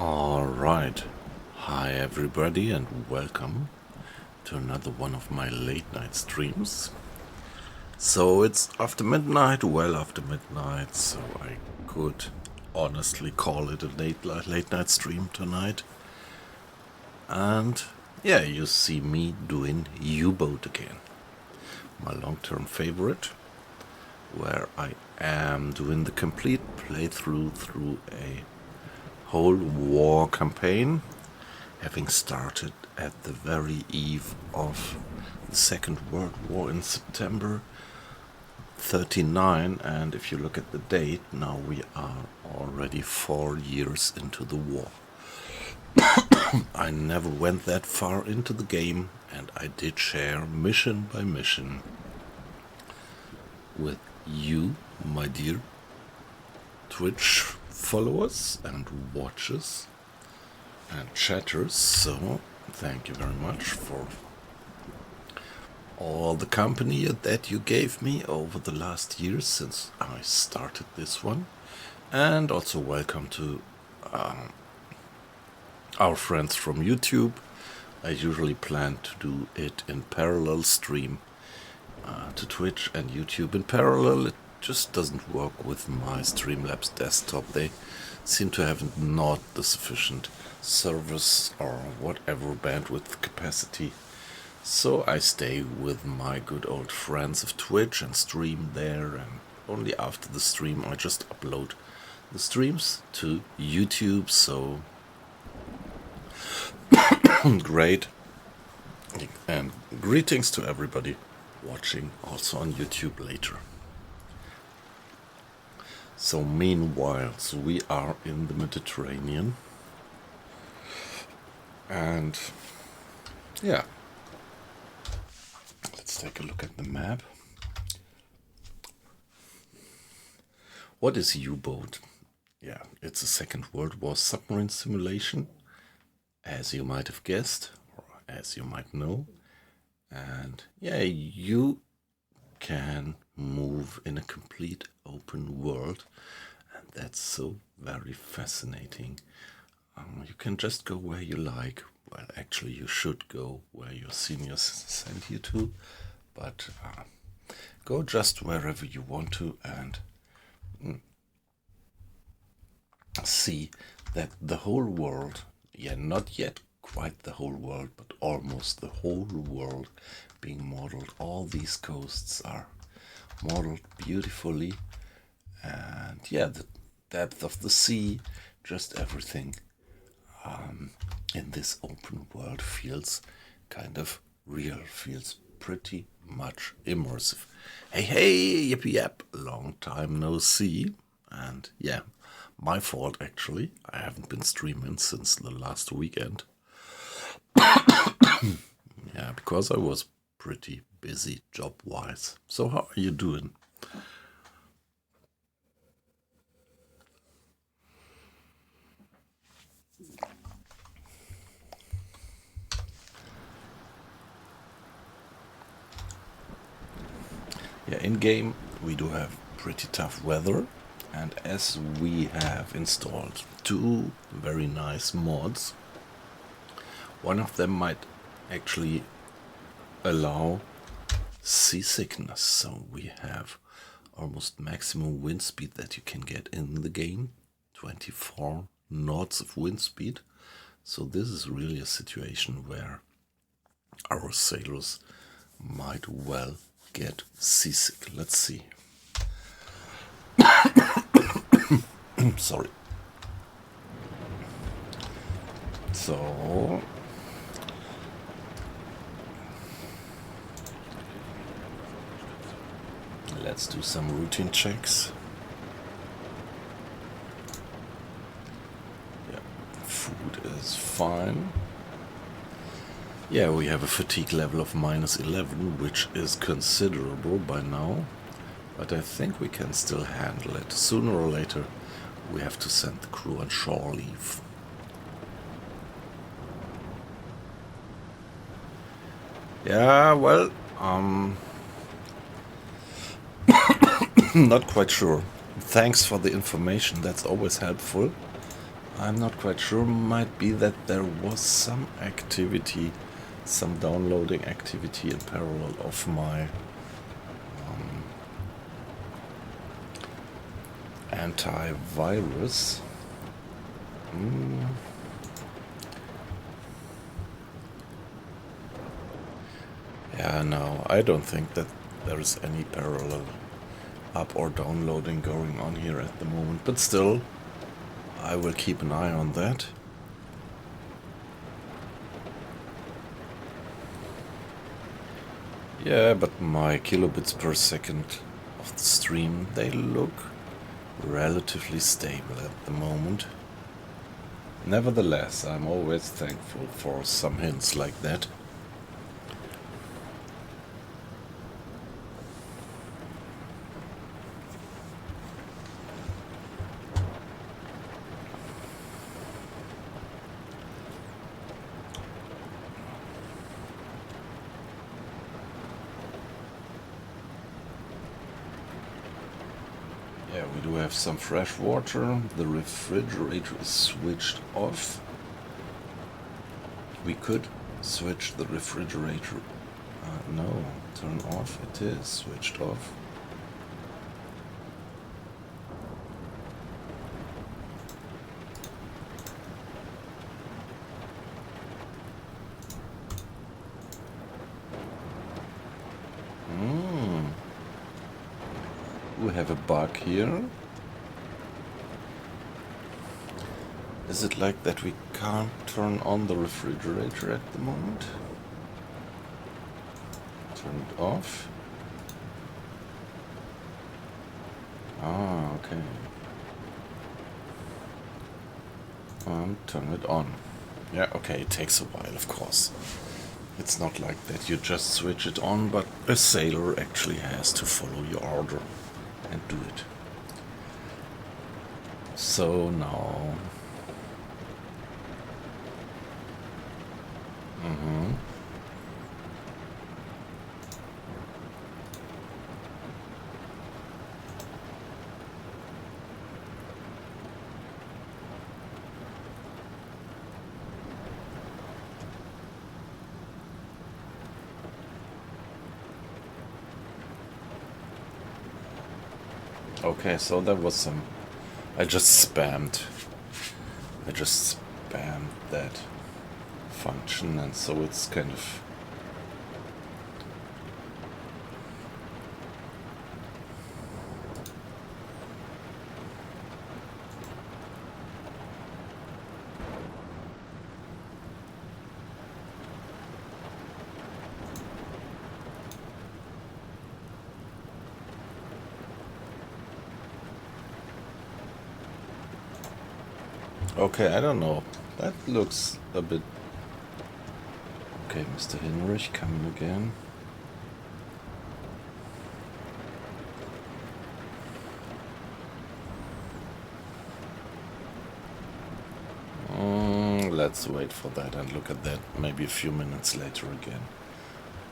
Alright, hi everybody and welcome to another one of my late night streams. So it's after midnight, well after midnight, so I could honestly call it a late night stream tonight. And yeah, you see me doing UBOAT again, my long-term favorite, where I am doing the complete playthrough through a whole war campaign, having started at the very eve of the Second World War in September 39, and if you look at the date, now we are already 4 years into the war. I never went that far into the game, and I did share mission by mission with you, my dear Twitch followers and watchers and chatters, so thank you very much for all the company that you gave me over the last years since I started this one, and also welcome to our friends from YouTube. I usually plan to do it in parallel stream to Twitch and YouTube in parallel. It just doesn't work with my Streamlabs desktop. They seem to have not the sufficient service or whatever bandwidth capacity. So I stay with my good old friends of Twitch and stream there, and only after the stream I just upload the streams to YouTube. So great, and greetings to everybody watching also on YouTube later. So meanwhile, so we are in the Mediterranean, and yeah, let's take a look at the map. What is U-boat? Yeah, it's a Second World War submarine simulation, as you might have guessed, or as you might know. And yeah, you can move in a complete open world, and that's so very fascinating. You can just go where you like. Well, actually you should go where your seniors send you to, but go just wherever you want to, and see that the whole world, yeah, not yet quite the whole world, but almost the whole world being modeled. All these coasts are modeled beautifully, and yeah, the depth of the sea, just everything in this open world feels kind of real, feels pretty much immersive. Hey, yippee yap, long time no see, and yeah, my fault actually, I haven't been streaming since the last weekend. Yeah, because I was pretty busy job-wise. So how are you doing? Yeah, in-game we do have pretty tough weather, and as we have installed 2 very nice mods, one of them might actually allow seasickness. So we have almost maximum wind speed that you can get in the game, 24 knots of wind speed. So this is really a situation where our sailors might well get seasick. Let's see. Sorry. So let's do some routine checks. Yeah, food is fine. Yeah, we have a fatigue level of -11, which is considerable by now, but I think we can still handle it. Sooner or later, we have to send the crew on shore leave. Yeah, well, not quite sure. Thanks for the information, that's always helpful. I'm not quite sure. Might be that there was some activity, some downloading activity in parallel of my antivirus. Yeah, no, I don't think that there is any parallel up or downloading going on here at the moment, but still, I will keep an eye on that. Yeah, but my kilobits per second of the stream, they look relatively stable at the moment. Nevertheless, I'm always thankful for some hints like that. Yeah, we do have some fresh water. The refrigerator is switched off. We could switch the refrigerator. No, turn off. It is switched off. We have a bug here. Is it like that we can't turn on the refrigerator at the moment? Turn it off. Ah, okay. Turn it on. Yeah, okay, it takes a while, of course. It's not like that you just switch it on, but a sailor actually has to follow your order and do it. So now... Okay, so there was some... I just spammed that function, and so it's kind of... Okay, I don't know. That looks a bit... Okay, Mr. Hinrich, come again. Let's wait for that and look at that maybe a few minutes later again.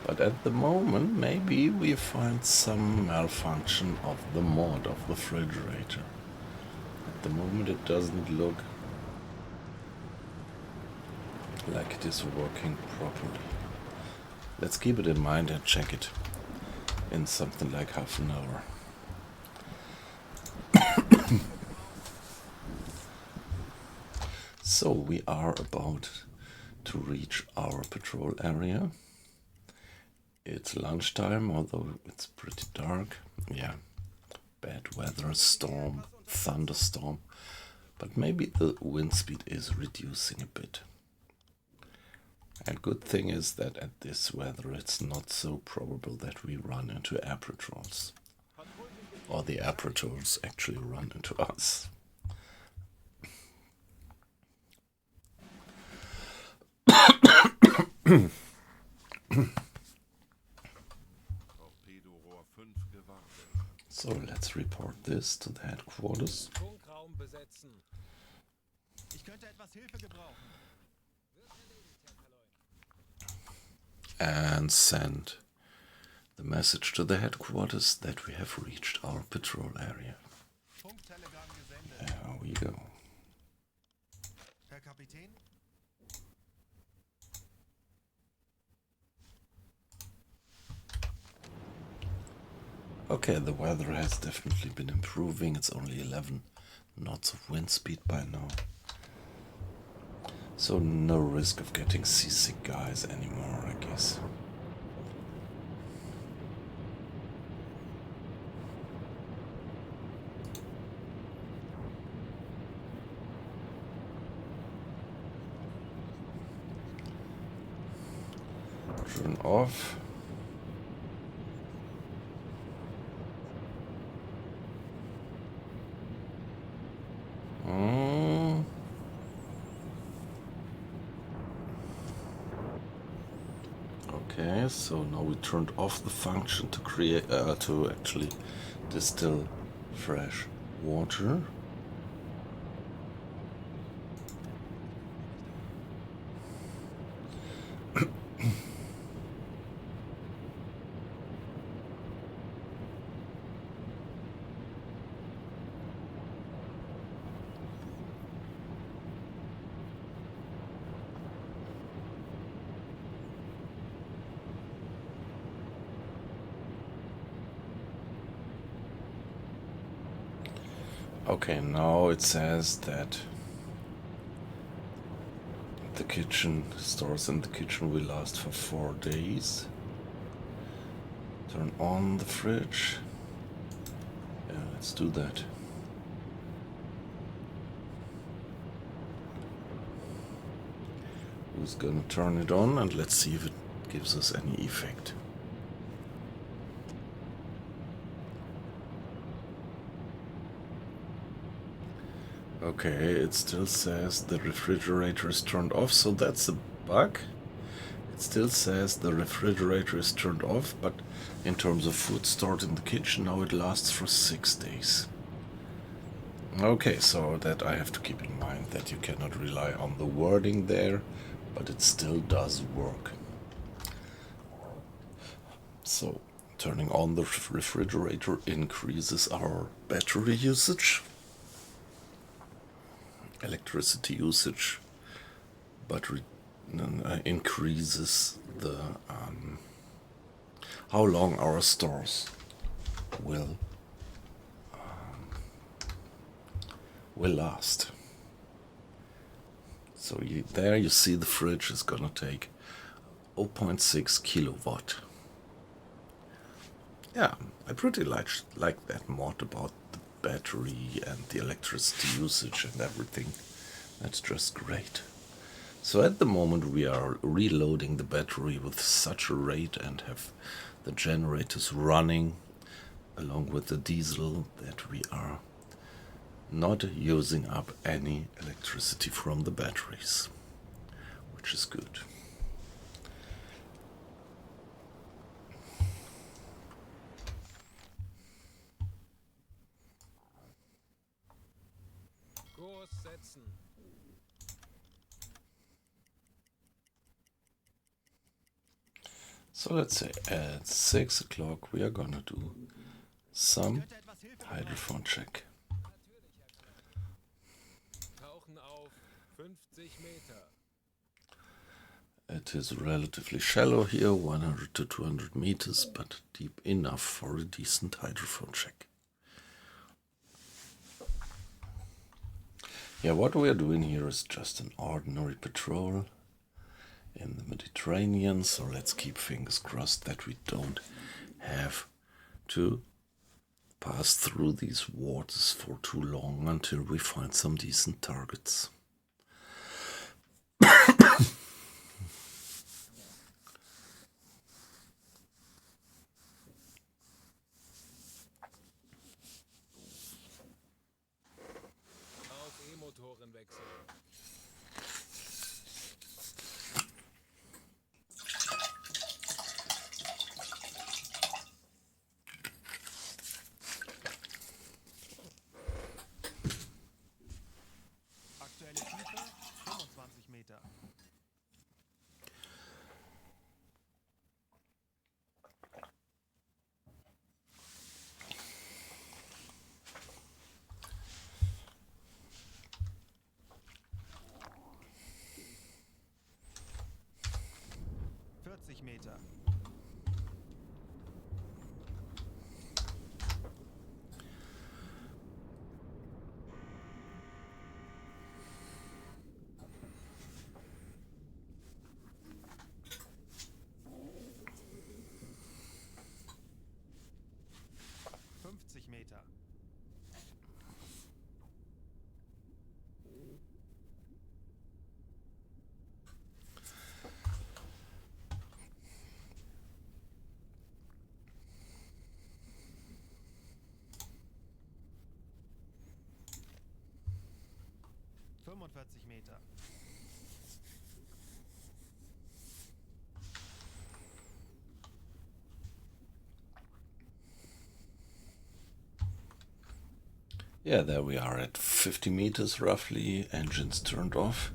But at the moment, maybe we find some malfunction of the mod of the refrigerator. At the moment, it doesn't look like it is working properly. Let's keep it in mind and check it in something like half an hour. So we are about to reach our patrol area. It's lunchtime, although it's pretty dark. Yeah, bad weather, storm, thunderstorm. But maybe the wind speed is reducing a bit. And good thing is that at this weather it's not so probable that we run into air patrols. Or the air patrols actually run into us. So let's report this to the headquarters. And send the message to the headquarters that we have reached our patrol area. There we go. Herr Kapitän. Okay, the weather has definitely been improving. It's only 11 knots of wind speed by now. So no risk of getting seasick guys anymore, I guess. Turn off. Okay, so now we turned off the function to create to actually distill fresh water. Okay, now it says that the kitchen stores in the kitchen will last for 4 days. Turn on the fridge. Yeah, let's do that. Who's gonna turn it on, and let's see if it gives us any effect. Okay, it still says the refrigerator is turned off, so that's a bug. It still says the refrigerator is turned off, but in terms of food stored in the kitchen, now it lasts for 6 days. Okay, so that I have to keep in mind that you cannot rely on the wording there, but it still does work. So, turning on the refrigerator increases our battery usage, electricity usage, but increases the how long our stores will last. So there you see the fridge is gonna take 0.6 kilowatt. Yeah, I pretty like that mod about the battery and the electricity usage and everything. That's just great. So at the moment we are reloading the battery with such a rate and have the generators running along with the diesel that we are not using up any electricity from the batteries, which is good. Kurs setzen. So let's say at 6 o'clock we are gonna do some hydrophone check. Tauchen auf 50 Meter. It is relatively shallow here, 100 to 200 meters, but deep enough for a decent hydrophone check. Yeah, what we are doing here is just an ordinary patrol in the Mediterranean, so let's keep fingers crossed that we don't have to pass through these waters for too long until we find some decent targets. Auf E-Motoren wechseln. Aktuelle Tiefe 25 Meter. Meter. Meter. Meter. Yeah, there we are at 50 meters roughly, engines turned off,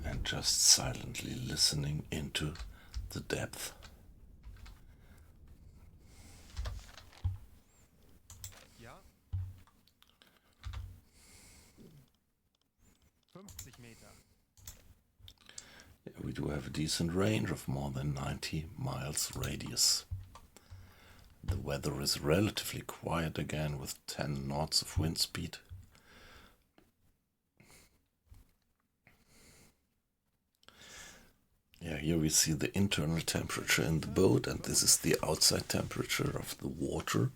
and just silently listening into the depth. Ja. 50 Meter. Yeah, we do have a decent range of more than 90 miles radius. The weather is relatively quiet again with 10 knots of wind speed. Yeah, here we see the internal temperature in the boat, and this is the outside temperature of the water.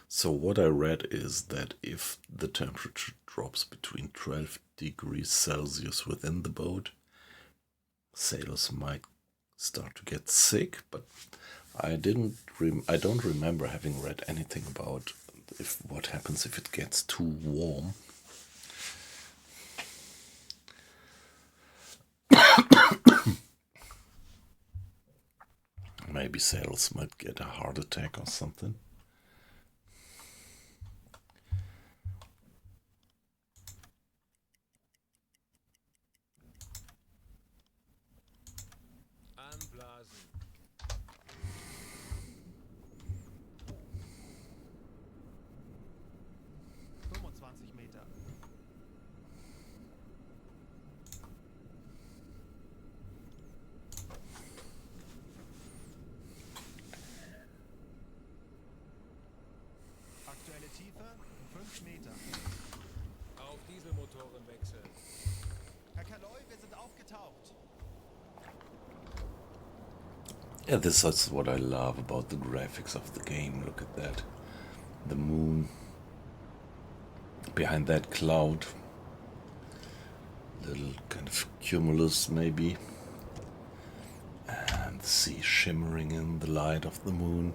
So what I read is that if the temperature drops between 12 degrees Celsius within the boat, sailors might start to get sick, but I don't remember having read anything about what happens if it gets too warm. Maybe sailors might get a heart attack or something. Anblasen. Meter. Aktuelle Tiefe 5 Meter. Auf Dieselmotoren wechseln. Herr Kaloi, wir sind aufgetaucht. Yeah, this is what I love about the graphics of the game. Look at that. The moon behind that cloud. Little kind of cumulus maybe. And the sea shimmering in the light of the moon.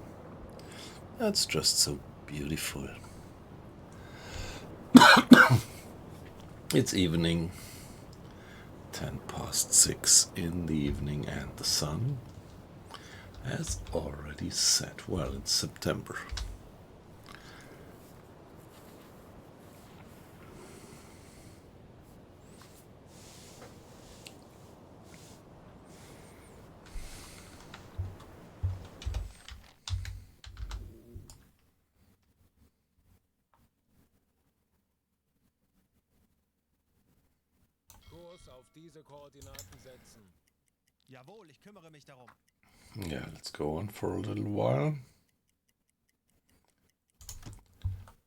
That's just so beautiful. It's evening. 6:10 in the evening, and the sun has already set. Well, it's September. Kurs auf diese Koordinaten setzen. Jawohl, ich kümmere mich darum. Yeah, let's go on for a little while.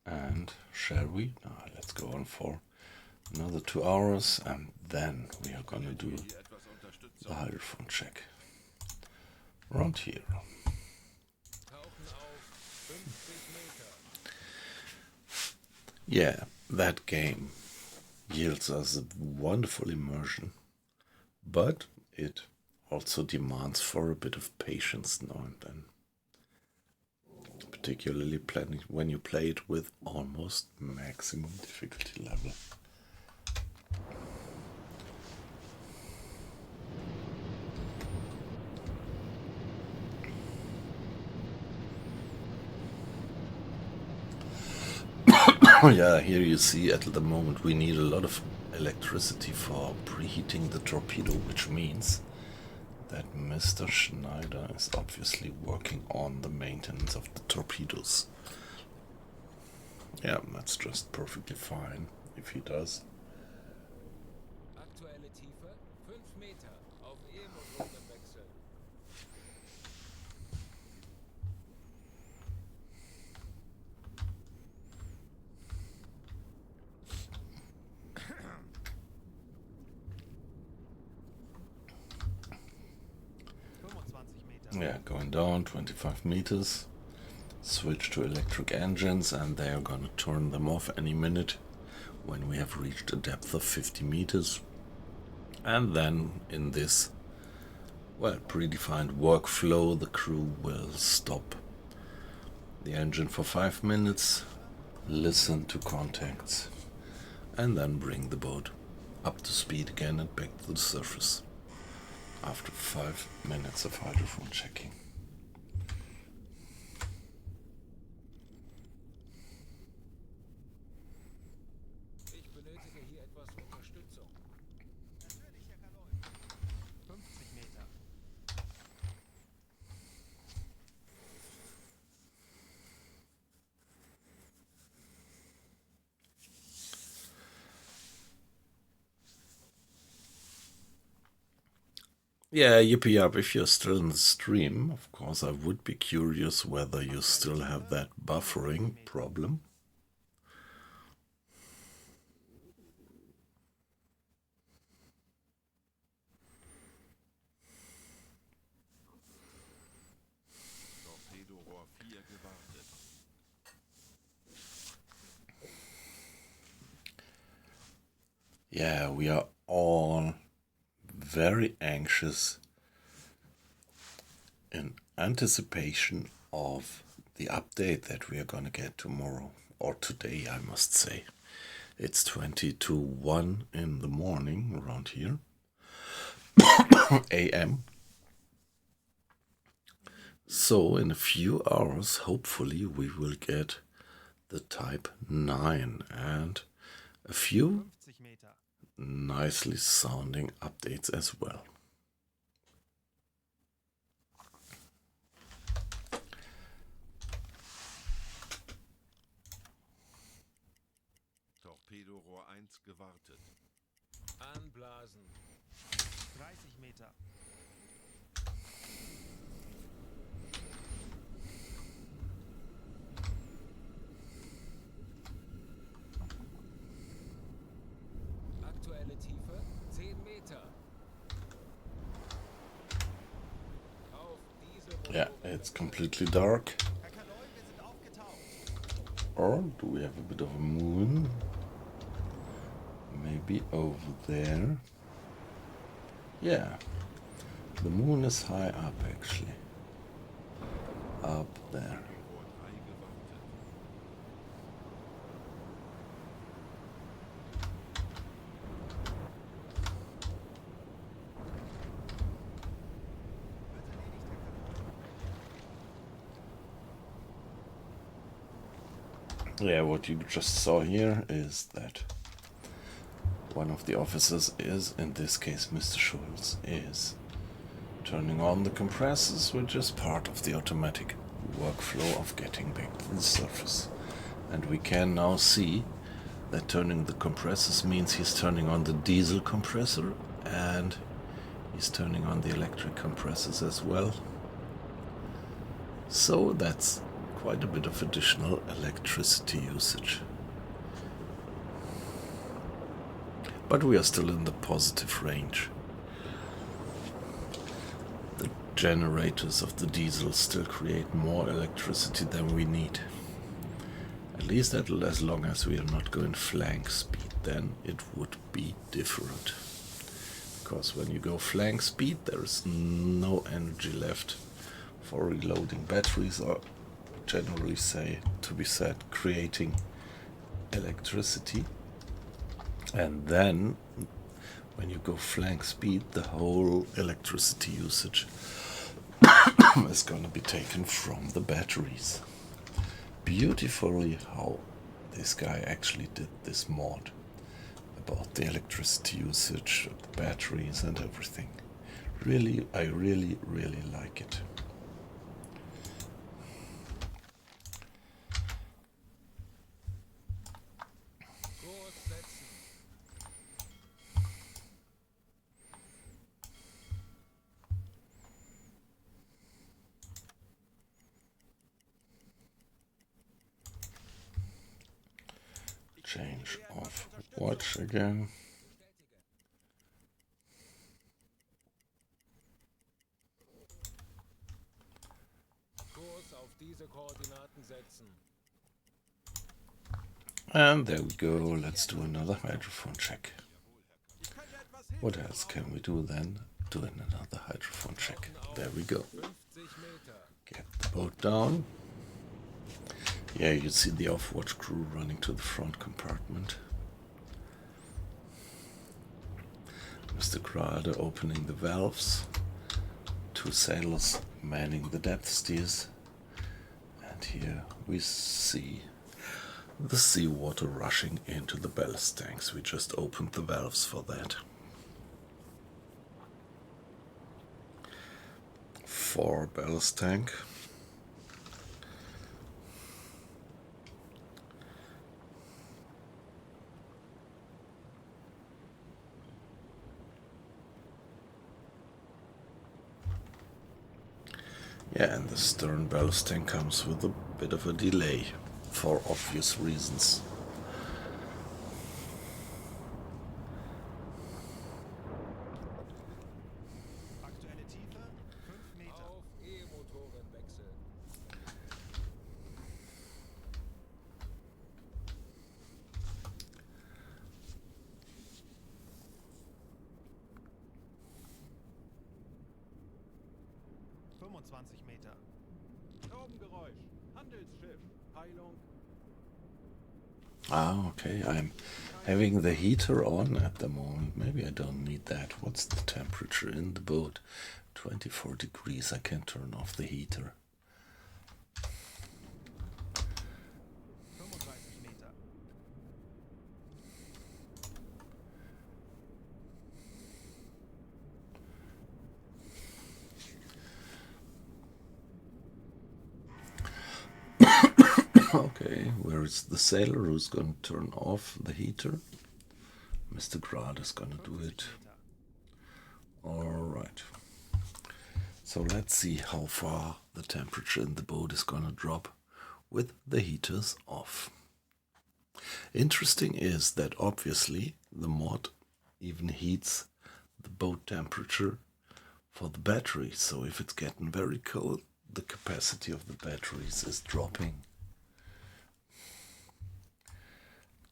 And shall we? No, let's go on for another 2 hours, and then we are gonna do the hydrophone check. Around here. Tauchen auf 50 Meter. Yeah, that game yields us a wonderful immersion, but it also demands for a bit of patience now and then. Particularly when you play it with almost maximum difficulty level. Yeah, here you see at the moment we need a lot of electricity for preheating the torpedo, which means that Mr. Schneider is obviously working on the maintenance of the torpedoes. Yeah, that's just perfectly fine if he does. Aktuelle Tiefe Meter. Auf E-Motoren wechseln. Yeah, going down 25 meters. Switch to electric engines, and they are gonna turn them off any minute when we have reached a depth of 50 meters. And then in this, well, predefined workflow, the crew will stop the engine for 5 minutes, listen to contacts, and then bring the boat up to speed again and back to the surface after 5 minutes of hydrophone checking. Ich benötige hier etwas Unterstützung. Natürlich, Herr Kaloi. 50 Meter. Yeah, yippee up, if you're still in the stream, of course I would be curious whether you still have that buffering problem. Torpedorohr 4 gewartet. Yeah, we are all very anxious in anticipation of the update that we are gonna get tomorrow, or today I must say. It's 20 to 1 in the morning around here, AM. So in a few hours, hopefully, we will get the Type 9 and a few 50 Meter. nicely sounding updates as well. Torpedorohr 1 gewartet. Anblasen. 30 Meter. Aktuelle Tiefe 10 Meter. Auf diese Yeah, it's completely dark. Herr Kaloi, wir sind aufgetaucht. Or do we have a bit of a moon? Maybe over there. Yeah, the moon is high up actually. Up there. Rohr 3 gewartet. Yeah, what you just saw here is that one of the officers is, in this case Mr. Schulz, is turning on the compressors, which is part of the automatic workflow of getting back to the surface. And we can now see that turning the compressors means he's turning on the diesel compressor and he's turning on the electric compressors as well. So that's quite a bit of additional electricity usage. But we are still in the positive range. The generators of the diesel still create more electricity than we need. At least as long as we are not going flank speed, then it would be different. Because when you go flank speed, there is no energy left for reloading. Batteries are generally creating electricity. And then when you go flank speed, the whole electricity usage is going to be taken from the batteries. Beautifully how this guy actually did this mod about the electricity usage, the batteries and everything. Really, I really like it. Kurs setzen. Change of watch again. Kurs auf diese Koordinaten setzen. And there we go. Let's do another hydrophone check. What else can we do then? Doing another hydrophone check. There we go. 50 Meter. Get the boat down. Yeah, you see the off-watch crew running to the front compartment. Mr. Grade opening the valves. 2 sailors manning the depth steers. And here we see the seawater rushing into the ballast tanks. We just opened the valves for that. 4 ballast tank. Yeah, and the stern ballast tank comes with a bit of a delay for obvious reasons. Aktuelle Tiefe 5 Meter. Auf E-Motoren wechseln. Meter. Taubengeräusch. Handelsschiff. Peilung. Ah, okay. I'm having the heater on at the moment. Maybe I don't need that. What's the temperature in the boat? 24 degrees. I can turn off the heater. 35 Meter. Okay, where is the sailor who's going to turn off the heater? Mr. Grad is going to do it. Alright. So let's see how far the temperature in the boat is going to drop with the heaters off. Interesting is that obviously the mod even heats the boat temperature for the batteries. So if it's getting very cold, the capacity of the batteries is dropping.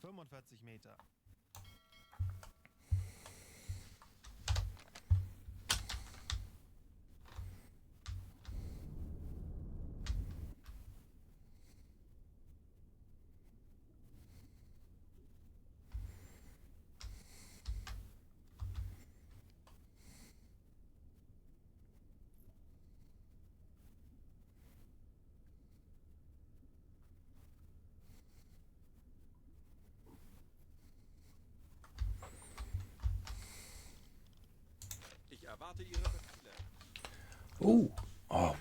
45 Meter. Ich erwarte Ihre Befehle. Oh,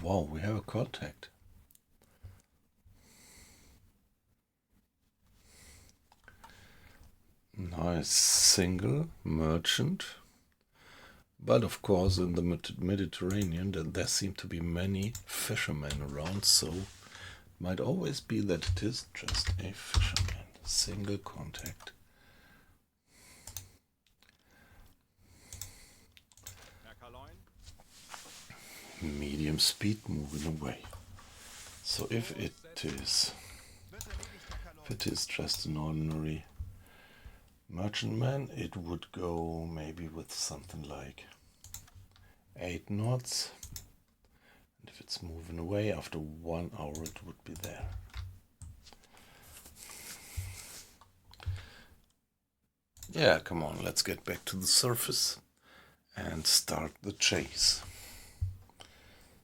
wow, we have a contact. Nice single merchant. But of course in the Mediterranean there seem to be many fishermen around, so it might always be that it is just a fisherman. Single contact. Medium speed moving away. So if it is just an ordinary merchantman, it would go maybe with something like 8 knots. And if it's moving away after 1 hour, it would be there. Yeah, come on, let's get back to the surface and start the chase.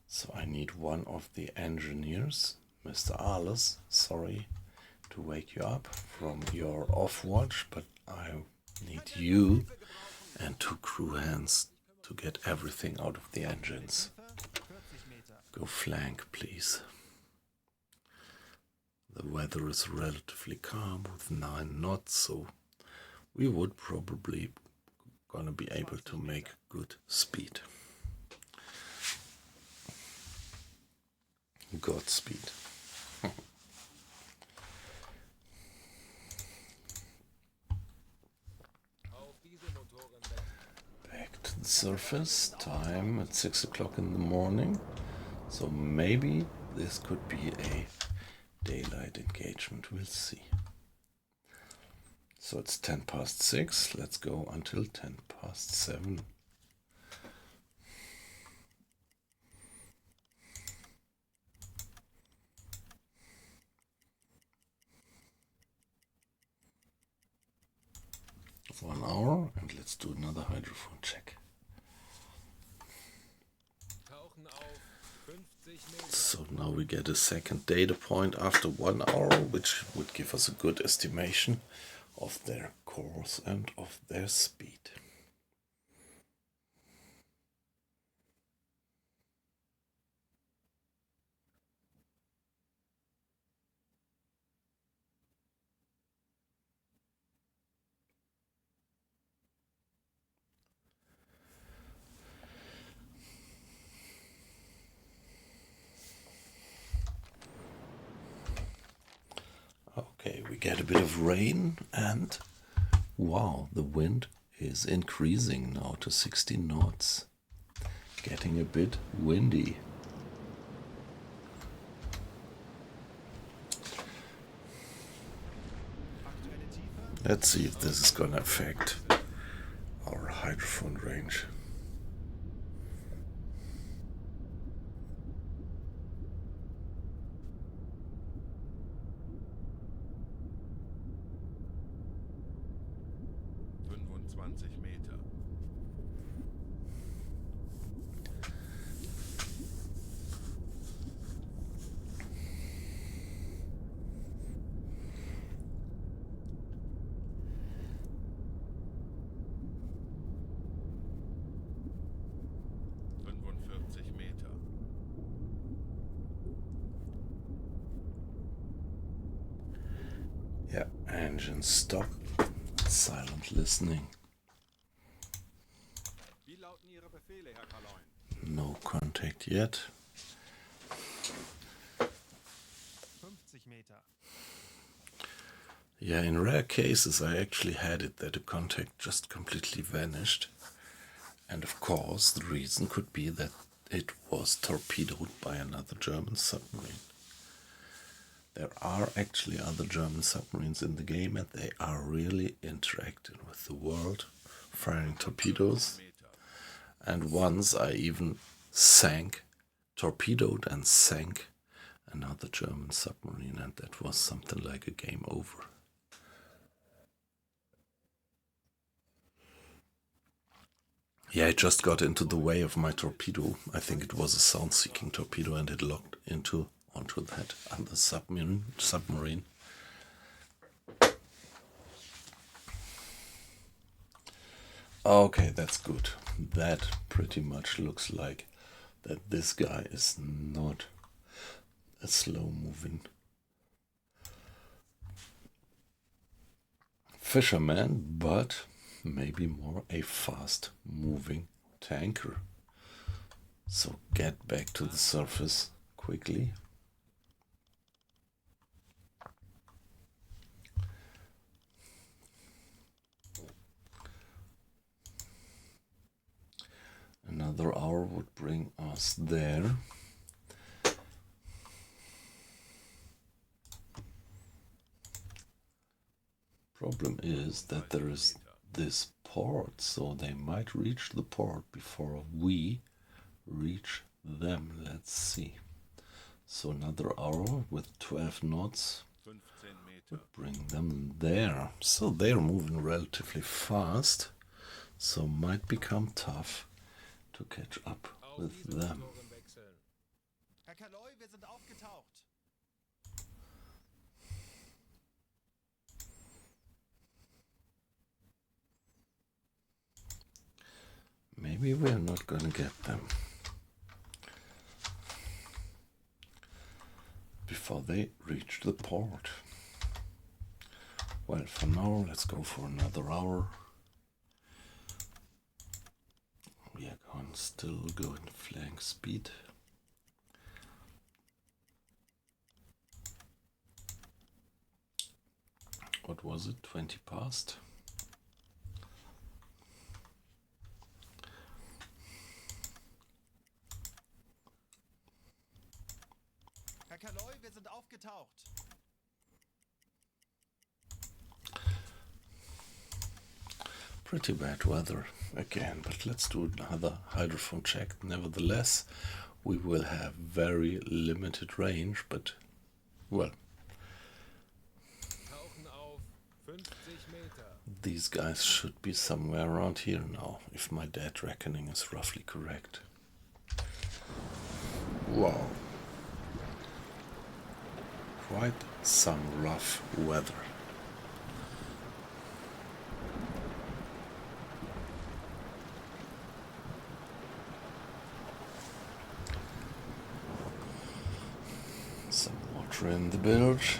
So I need one of the engineers, Mr. Arles, sorry to wake you up from your off watch, but I need you and 2 crew hands to get everything out of the engines. Go flank, please. The weather is relatively calm with 9 knots, so we would probably gonna be able to make good speed. Godspeed. the surface. Time at 6 o'clock in the morning. So maybe this could be a daylight engagement. We'll see. So it's 10 past 6. Let's go until 10 past 7. For an hour, and let's do another hydrophone check. Tauchen auf 50 Meter. So now we get a second data point after 1 hour, which would give us a good estimation of their course and of their speed. Okay, we get a bit of rain, and wow, the wind is increasing now to 16 knots. Getting a bit windy. Aktuelle Tiefe. Let's see if this is gonna affect our hydrophone range. Meter. Meter. Yeah, engine stop. Silent listening. Wie lauten Ihre Befehle, Herr Kaloin? No contact yet. 50 Meter. Yeah, in rare cases I actually had it that a contact just completely vanished. And of course the reason could be that it was torpedoed by another German submarine. There are actually other German submarines in the game, and they are really interacting with the world, firing torpedoes. And once I even torpedoed and sank another German submarine, and that was something like a game over. Yeah, it just got into the way of my torpedo. I think it was a sound-seeking torpedo, and it locked onto that other submarine. Okay, that's good. That pretty much looks like that this guy is not a slow-moving fisherman, but maybe more a fast-moving tanker. So get back to the surface quickly. Another hour would bring us there. Problem is that there is this port, so they might reach the port before we reach them. Let's see. So another hour with 12 knots would bring them there. So they're moving relatively fast, so might become tough to catch up with them. Herr Kaloy, wir sind aufgetaucht. Maybe we're not gonna get them before they reach the port. Well, for now, let's go for another hour. We are going still going flank speed. What was it? 20 past. aufgetaucht. Pretty bad weather again, but let's do another hydrophone check. Nevertheless, we will have very limited range, but, well, Tauchen auf 50 Meter. these guys should be somewhere around here now, if my dead reckoning is roughly correct. Wow. Quite some rough weather. Some water in the bilge,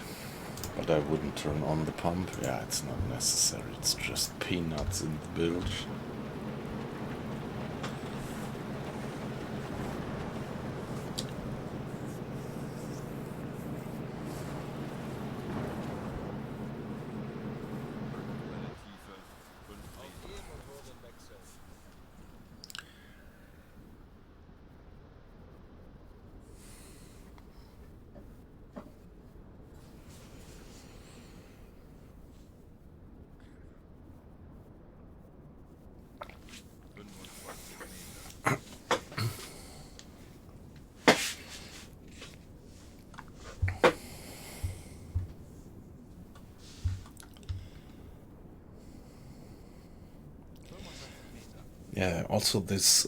but I wouldn't turn on the pump. Yeah, it's not necessary. It's just peanuts in the bilge. Auf E-Motoren wechseln. Yeah, also this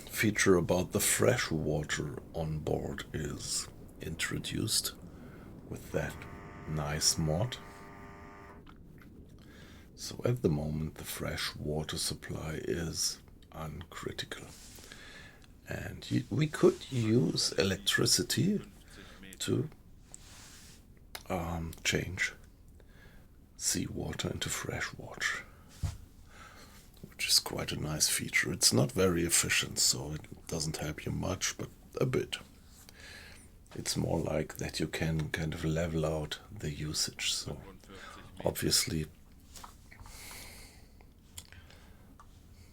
feature about the fresh water on board is introduced with that nice mod. So at the moment the fresh water supply is uncritical. And we could use electricity to change seawater into fresh water, which is quite a nice feature. It's not very efficient, so it doesn't help you much, but a bit. It's more like that you can kind of level out the usage. So obviously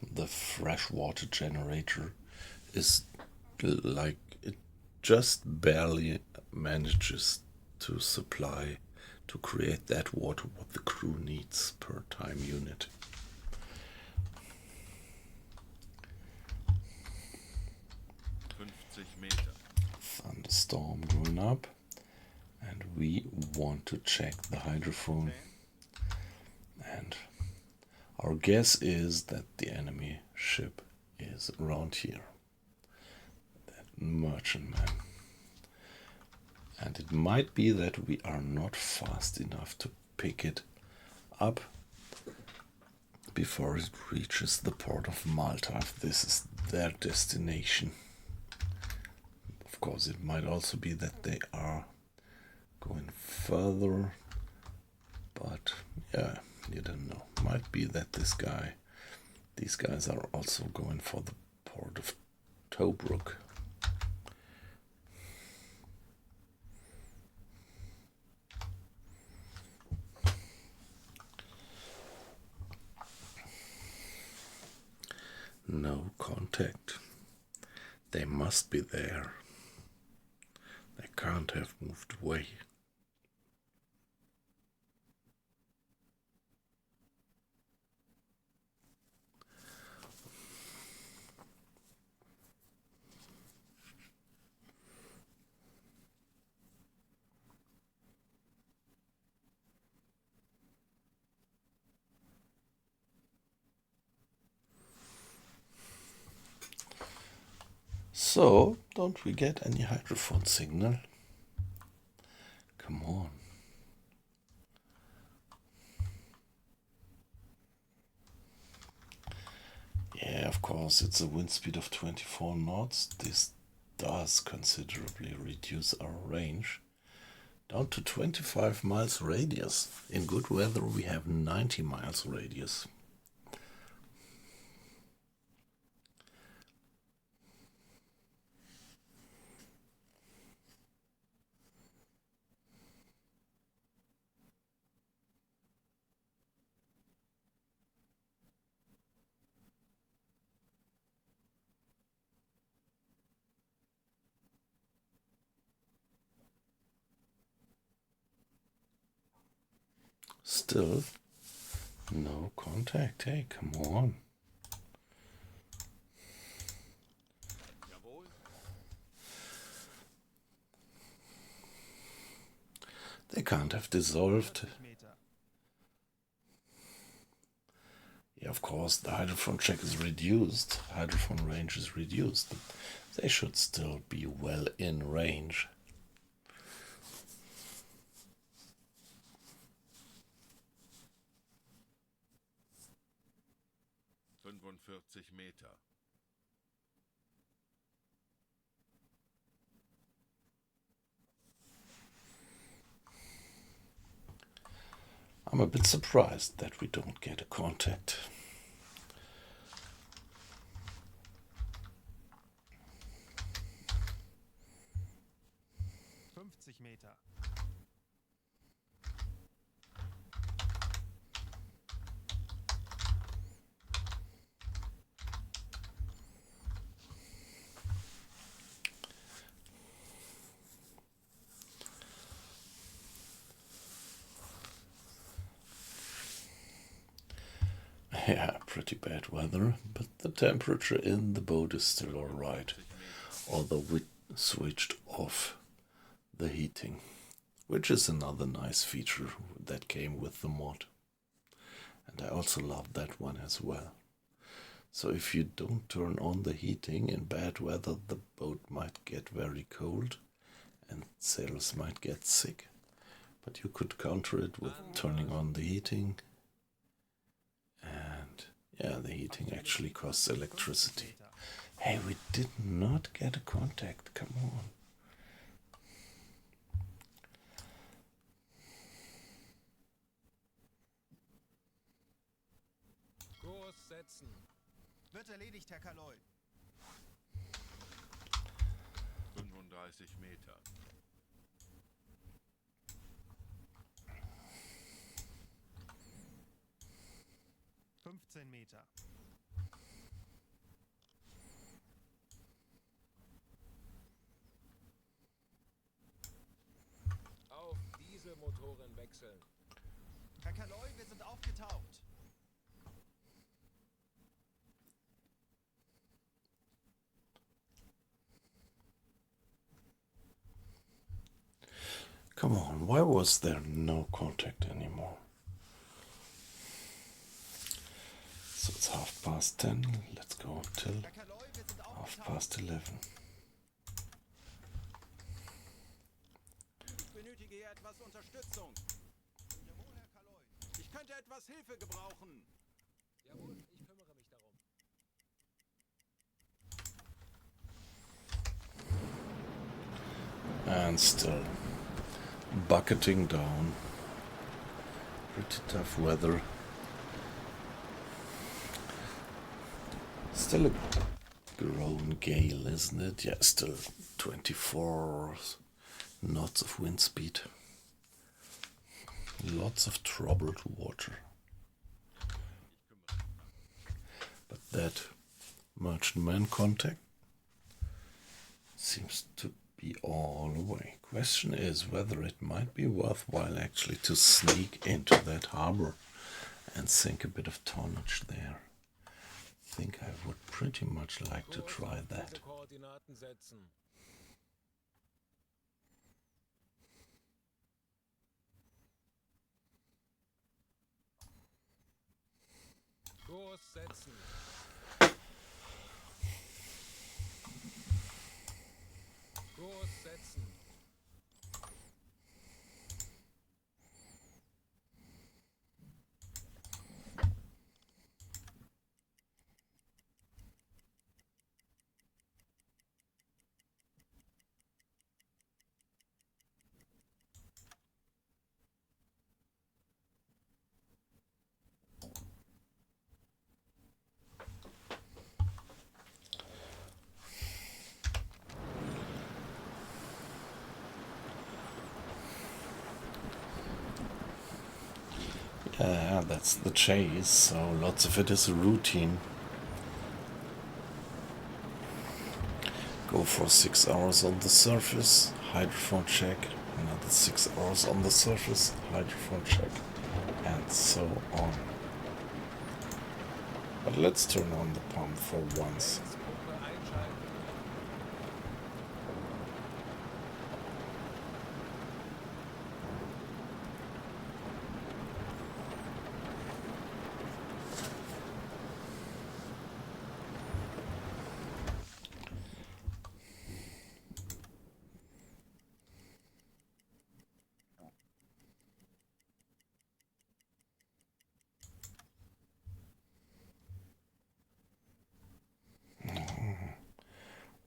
the freshwater generator is like, it just barely manages to supply, to create that water what the crew needs per time unit. Thunderstorm going up, and we want to check the hydrophone, and our guess is that the enemy ship is around here, that merchantman. And it might be that we are not fast enough to pick it up before it reaches the port of Malta, if this is their destination. Of course, it might also be that they are going further, but yeah, you don't know. Might be that these guys are also going for the port of Tobruk. No contact. They must be there. They can't have moved away. So, don't we get any hydrophone signal? Come on. Yeah, of course, it's a wind speed of 24 knots. This does considerably reduce our range down to 25 miles radius. In good weather, we have 90 miles radius. Still no contact. Hey, come on. Jawohl. They can't have dissolved. 40 Meter. Yeah, of course, the hydrophone check is reduced. Hydrophone range is reduced. But they should still be well in range. 45 Meter. I'm a bit surprised that we don't get a contact. Meter. Yeah, pretty bad weather, but the temperature in the boat is still alright. Although we switched off the heating, which is another nice feature that came with the mod. And I also love that one as well. So if you don't turn on the heating in bad weather, the boat might get very cold and sailors might get sick. But you could counter it with turning on the heating. And yeah, the heating actually costs electricity. Hey, we did not get a contact, come on. Kurs setzen. Wird erledigt, Herr Kaloy. 35 Meter. Meter. Auf Dieselmotoren wechseln. Herr Kaloy, wir sind aufgetaucht. Come on, why was there no contact anymore? So it's 10:30. Let's go till Herr Kaloy, wir sind aufgetaucht. 11:30. Ich benötige hier etwas Unterstützung. Jawohl, Herr Kaloy. Ich könnte etwas Hilfe gebrauchen. Jawohl, ich kümmere mich darum. And still bucketing down. Pretty tough weather. Still a grown gale, isn't it? Yeah, still 24 knots of wind speed. Lots of troubled water. But that merchantman contact seems to be all away. Question is whether it might be worthwhile actually to sneak into that harbor and sink a bit of tonnage there. I think I would pretty much like to try that. Diese Koordinaten setzen. Kurs setzen. Kurs setzen. Yeah, that's the chase, so lots of it is a routine. Go for 6 hours on the surface, hydrophone check, another 6 hours on the surface, hydrophone check. and so on. But let's turn on the pump for once. Pumpe einschalten.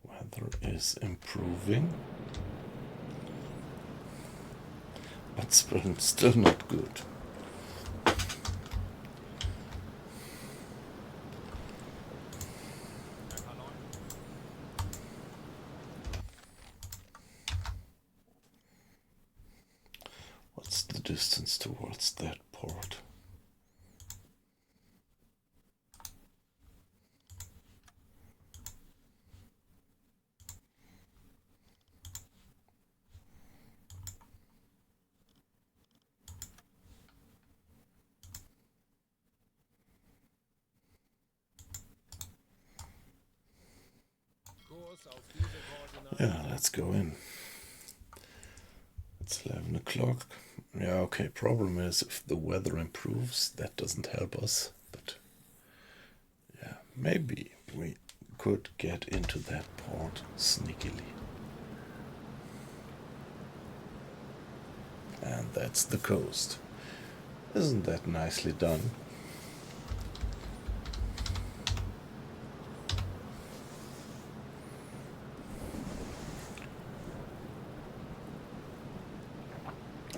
Weather is improving, but still not good. What's the distance towards that port? Kurs auf diese Koordinaten. Yeah, let's go in. It's 11 o'clock. Yeah, okay, problem is if the weather improves, that doesn't help us. But yeah, maybe we could get into that port sneakily. And that's the coast. Isn't that nicely done?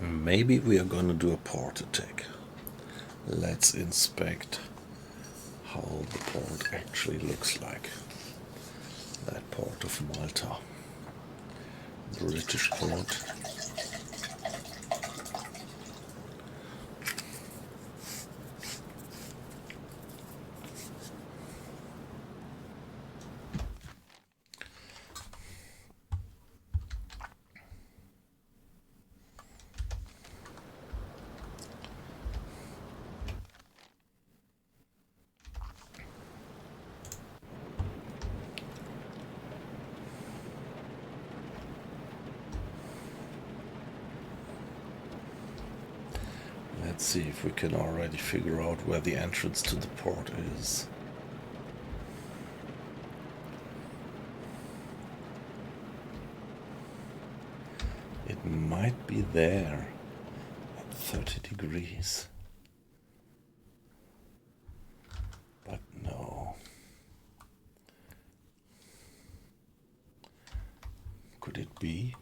Maybe we are gonna do a port attack. Let's inspect how the port actually looks like. That port of Malta. British port. Let's see if we can already figure out where the entrance to the port is. It might be there at 30 degrees. But no. Could it be?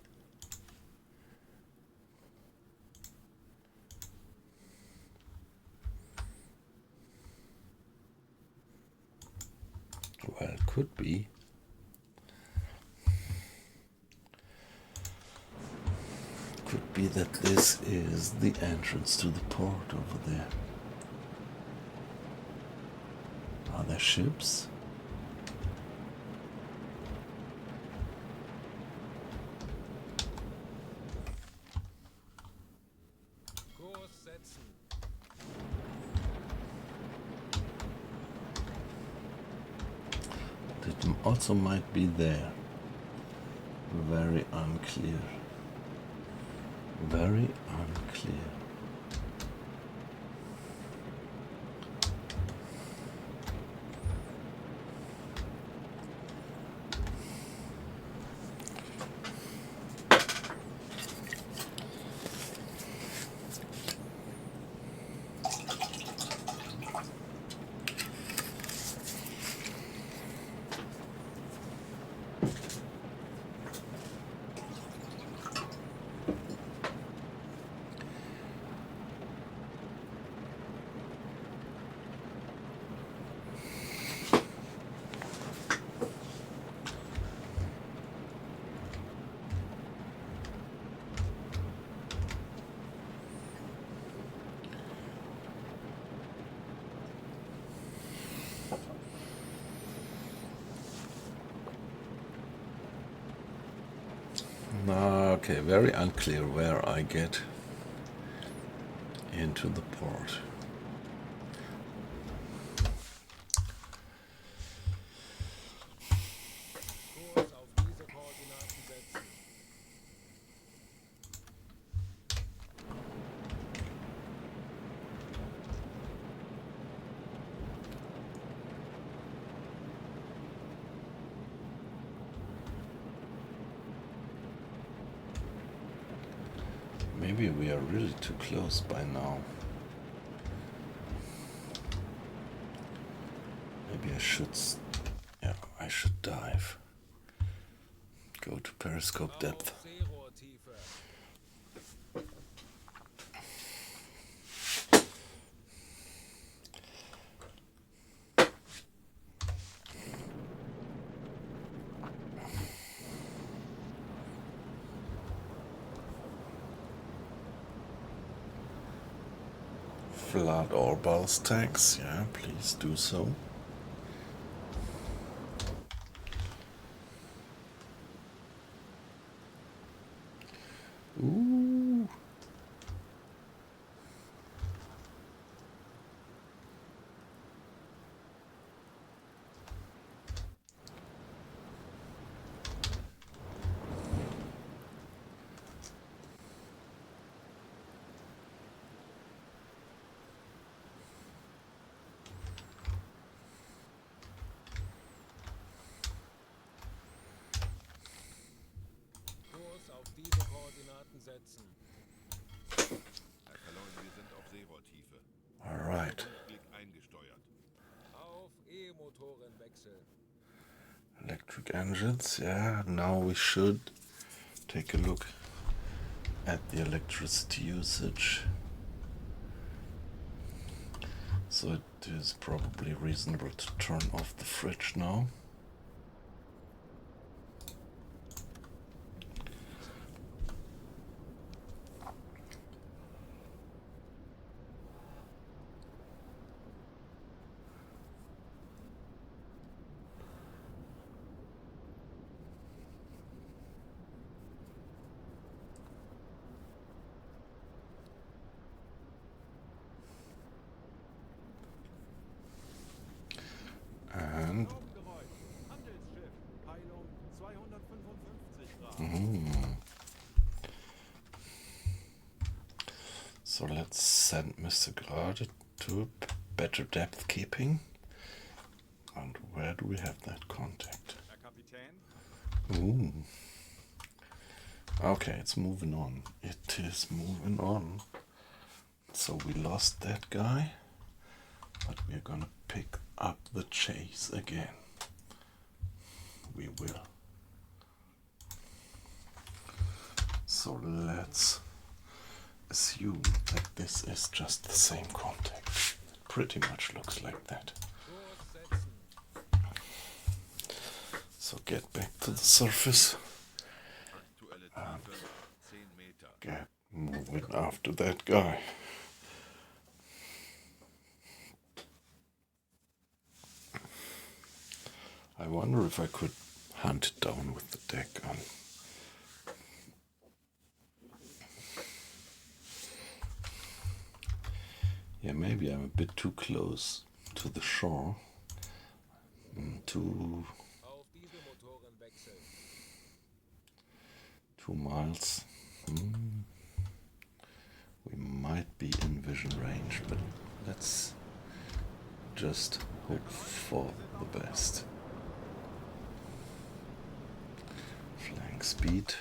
Well, could be. Could be that this is the entrance to the port over there. Are there ships? Kurs setzen. It also might be there. Very unclear. Very unclear. Okay, very unclear where I get into the port. Kurs auf diese Koordinaten setzen. Maybe we are really too close by now. Maybe I should dive. Go to periscope depth. Auf Seerohrtiefe. Flood all ballast tanks, yeah, please do so. Ooh. Kurs auf diese Koordinaten setzen. Herr Kalon, wir sind auf Seerohrtiefe. All right. Blick eingesteuert. Auf E-Motoren wechseln. Electric engines, yeah, now we should take a look at the electricity usage. So it is probably reasonable to turn off the fridge now. And Aufgeräumt. Handelsschiff. Peilung 255 Grad. so let's send Mr. Grade to better depth keeping. And where do we have that contact? Herr Kapitän, Ooh. Okay, it's moving on. It is moving on. So we lost that guy, but we're gonna pick up the chase again. We will. So let's assume that this is just the same contact. Pretty much looks like that. Kurs setzen. So get back to the surface. Aktuelle Tiefe 10 Meter. Get moving after that guy. I wonder if I could hunt it down with the deck gun. Yeah, maybe I'm a bit too close to the shore. Two Auf Dieselmotoren wechseln. 2 miles. We might be in vision range, but let's just hope for the best. Flank speed.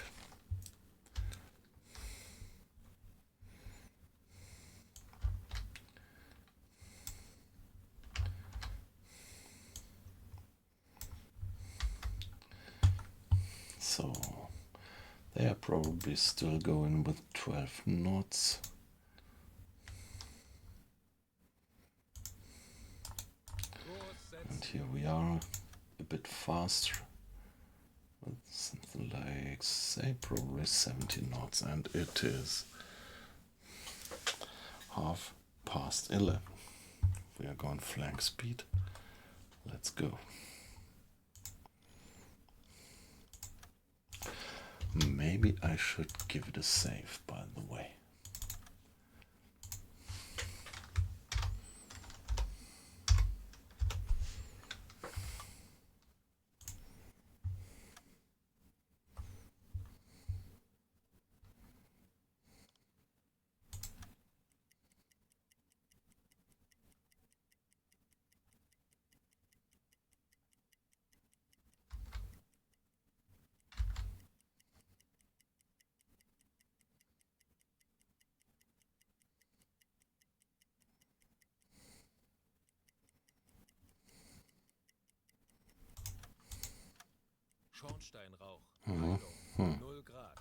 So they are probably still going with 12 knots. And here we are, a bit faster, with something like, say, probably 70 knots, and it is 11:30. We are going flank speed. Let's go. Maybe I should give it a save, by the way. Schornsteinrauch. Heilung. 0 Grad.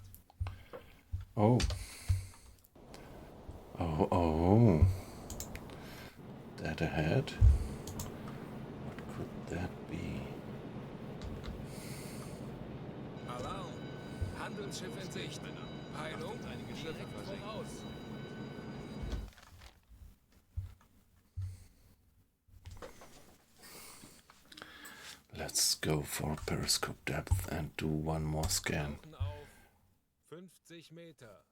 Oh. Oh. Dead ahead? What could that be? Alarm. Handelsschiff in Sicht. Heilung. Direkt voraus. Let's go for periscope depth and do one more scan. Tauchen auf 50 Meter.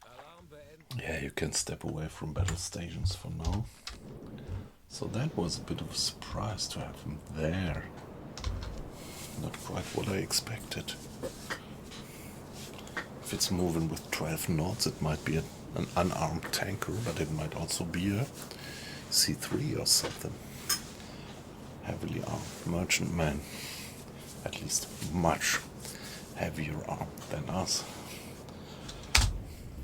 Alarm beenden. Yeah, you can step away from battle stations for now. So that was a bit of a surprise to have him there. Not quite what I expected. If it's moving with 12 knots, it might be an unarmed tanker, but it might also be a C3 or something. Heavily armed merchantman. At least much heavier armed than us.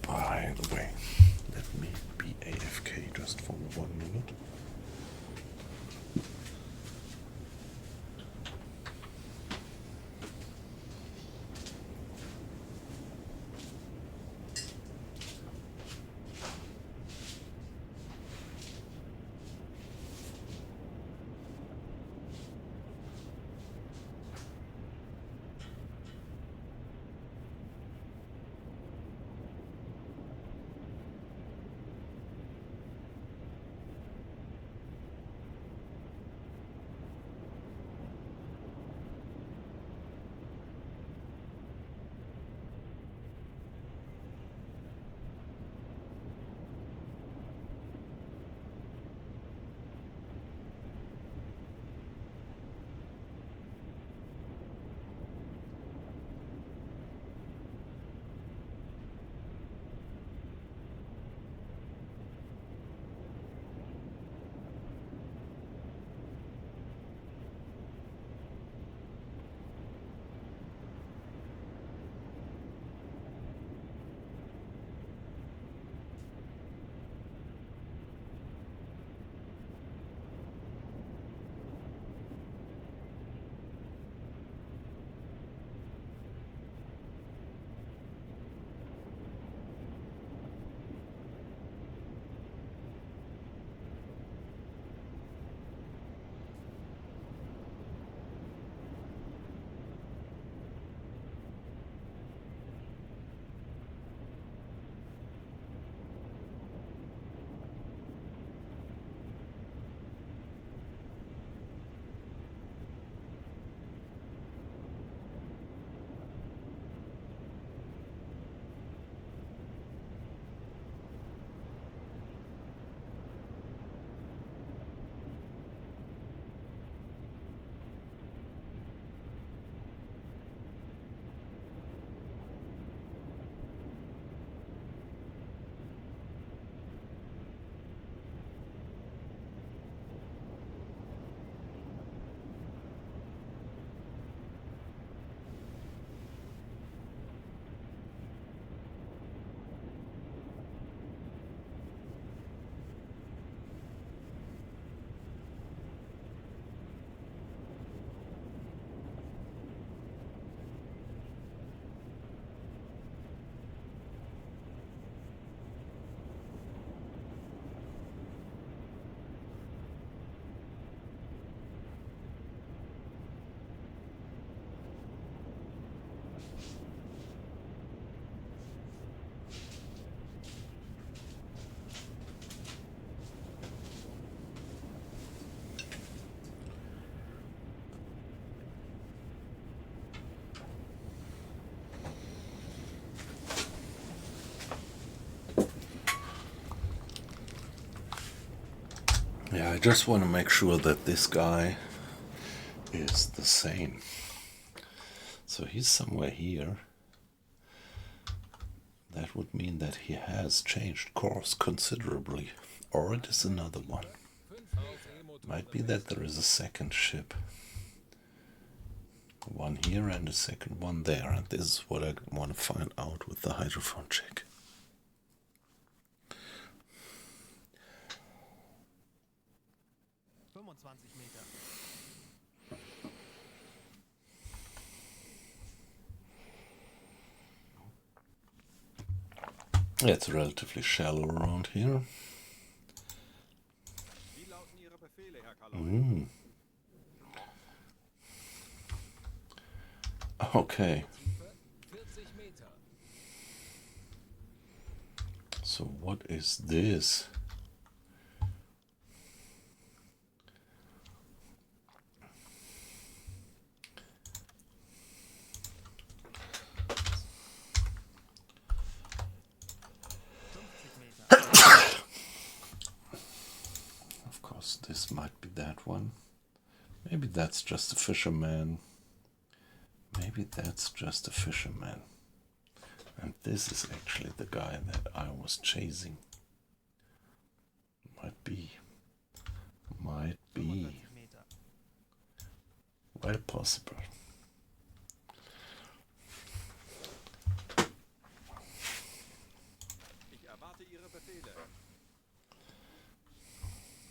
By the way, let me be AFK just for 1 minute. Yeah, I just want to make sure that this guy is the same. So he's somewhere here. That would mean that he has changed course considerably. Or it is another one. 5 auf E-Motoren Might be that there is a second ship. One here and a second one there. And this is what I want to find out with the hydrophone check. 25 Meter. It's relatively shallow around here. Wie lauten Ihre Befehle, Herr Kaloi? Okay, Tiefe 40 Meter. so what is this? Of course, this might be that one. Maybe that's just a fisherman. Maybe that's just a fisherman. And this is actually the guy that I was chasing. Might be. Might be. 45 Meter. Well possible. Ich erwarte Ihre Befehle.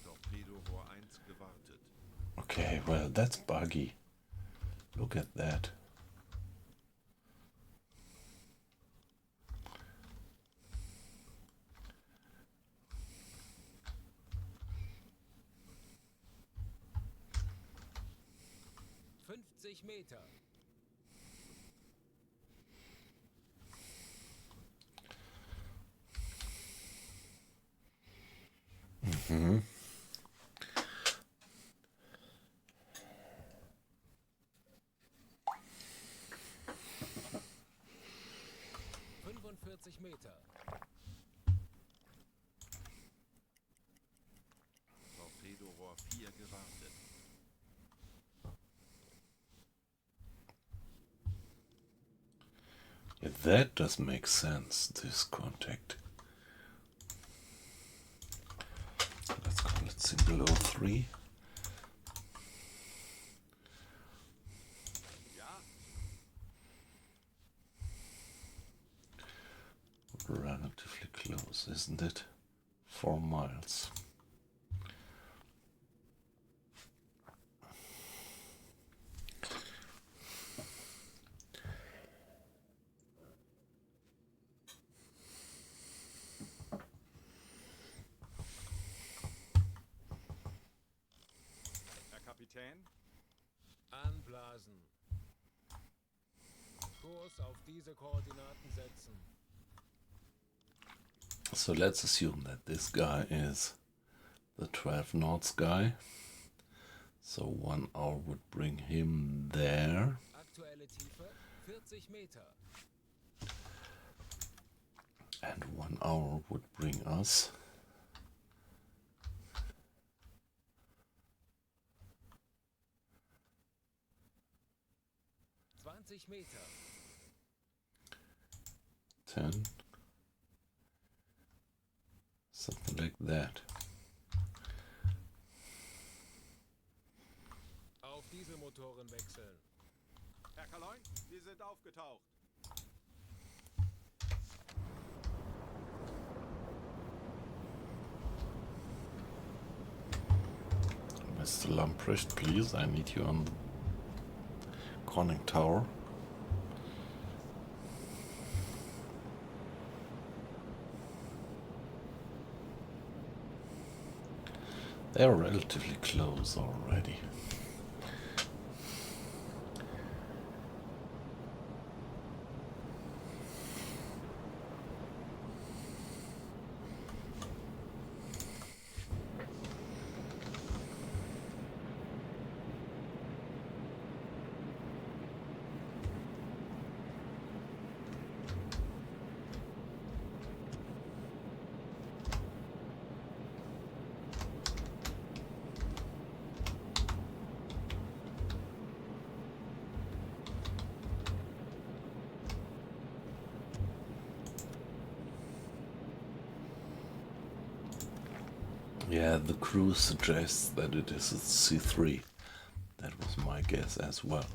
Torpedorohr 1 gewartet. Okay, well, that's buggy. Look at that. Meter. Mhm. 45 Meter. Torpedorohr 4 gewartet. Yeah, that does make sense, this contact. Let's call it symbol 03. Ja, Relatively close, isn't it? 4 miles. Herr Kapitän. Anblasen. Kurs auf diese Koordinaten setzen. So let's assume that this guy is the 12 knots guy. So 1 hour would bring him there. Aktuelle Tiefe 40 Meter. And 1 hour would bring us 20 Meter. 10. Something like that. Auf Dieselmotoren wechseln. Herr Kaloi, Sie sind aufgetaucht. Mr. Lamprecht, please, I need you on the conning tower. They're relatively close already. Yeah, the crew suggests that it is a C3. That was my guess as well.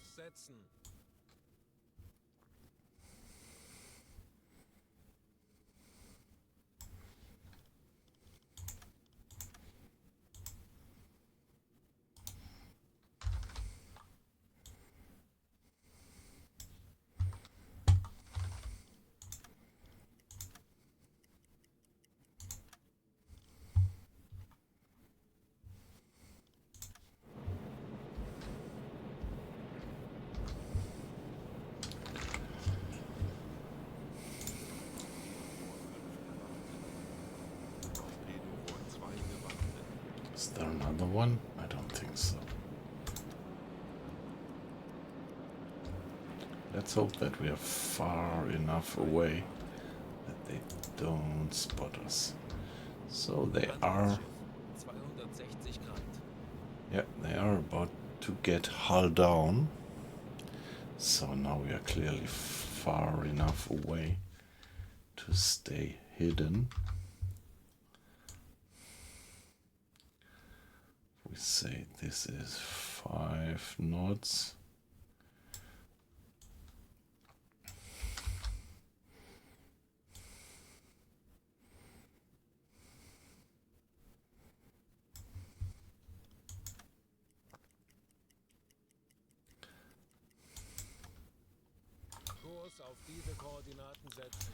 Kurs setzen. Torpedo vor 2 gewartet. Is there another one? I don't think so. Let's hope that we are far enough away that they don't spot us. So they are, 260 Grad. yeah, they are about to get hull down. So now we are clearly far enough away to stay hidden. We say this is 5 knots. Kurs auf diese Koordinaten setzen.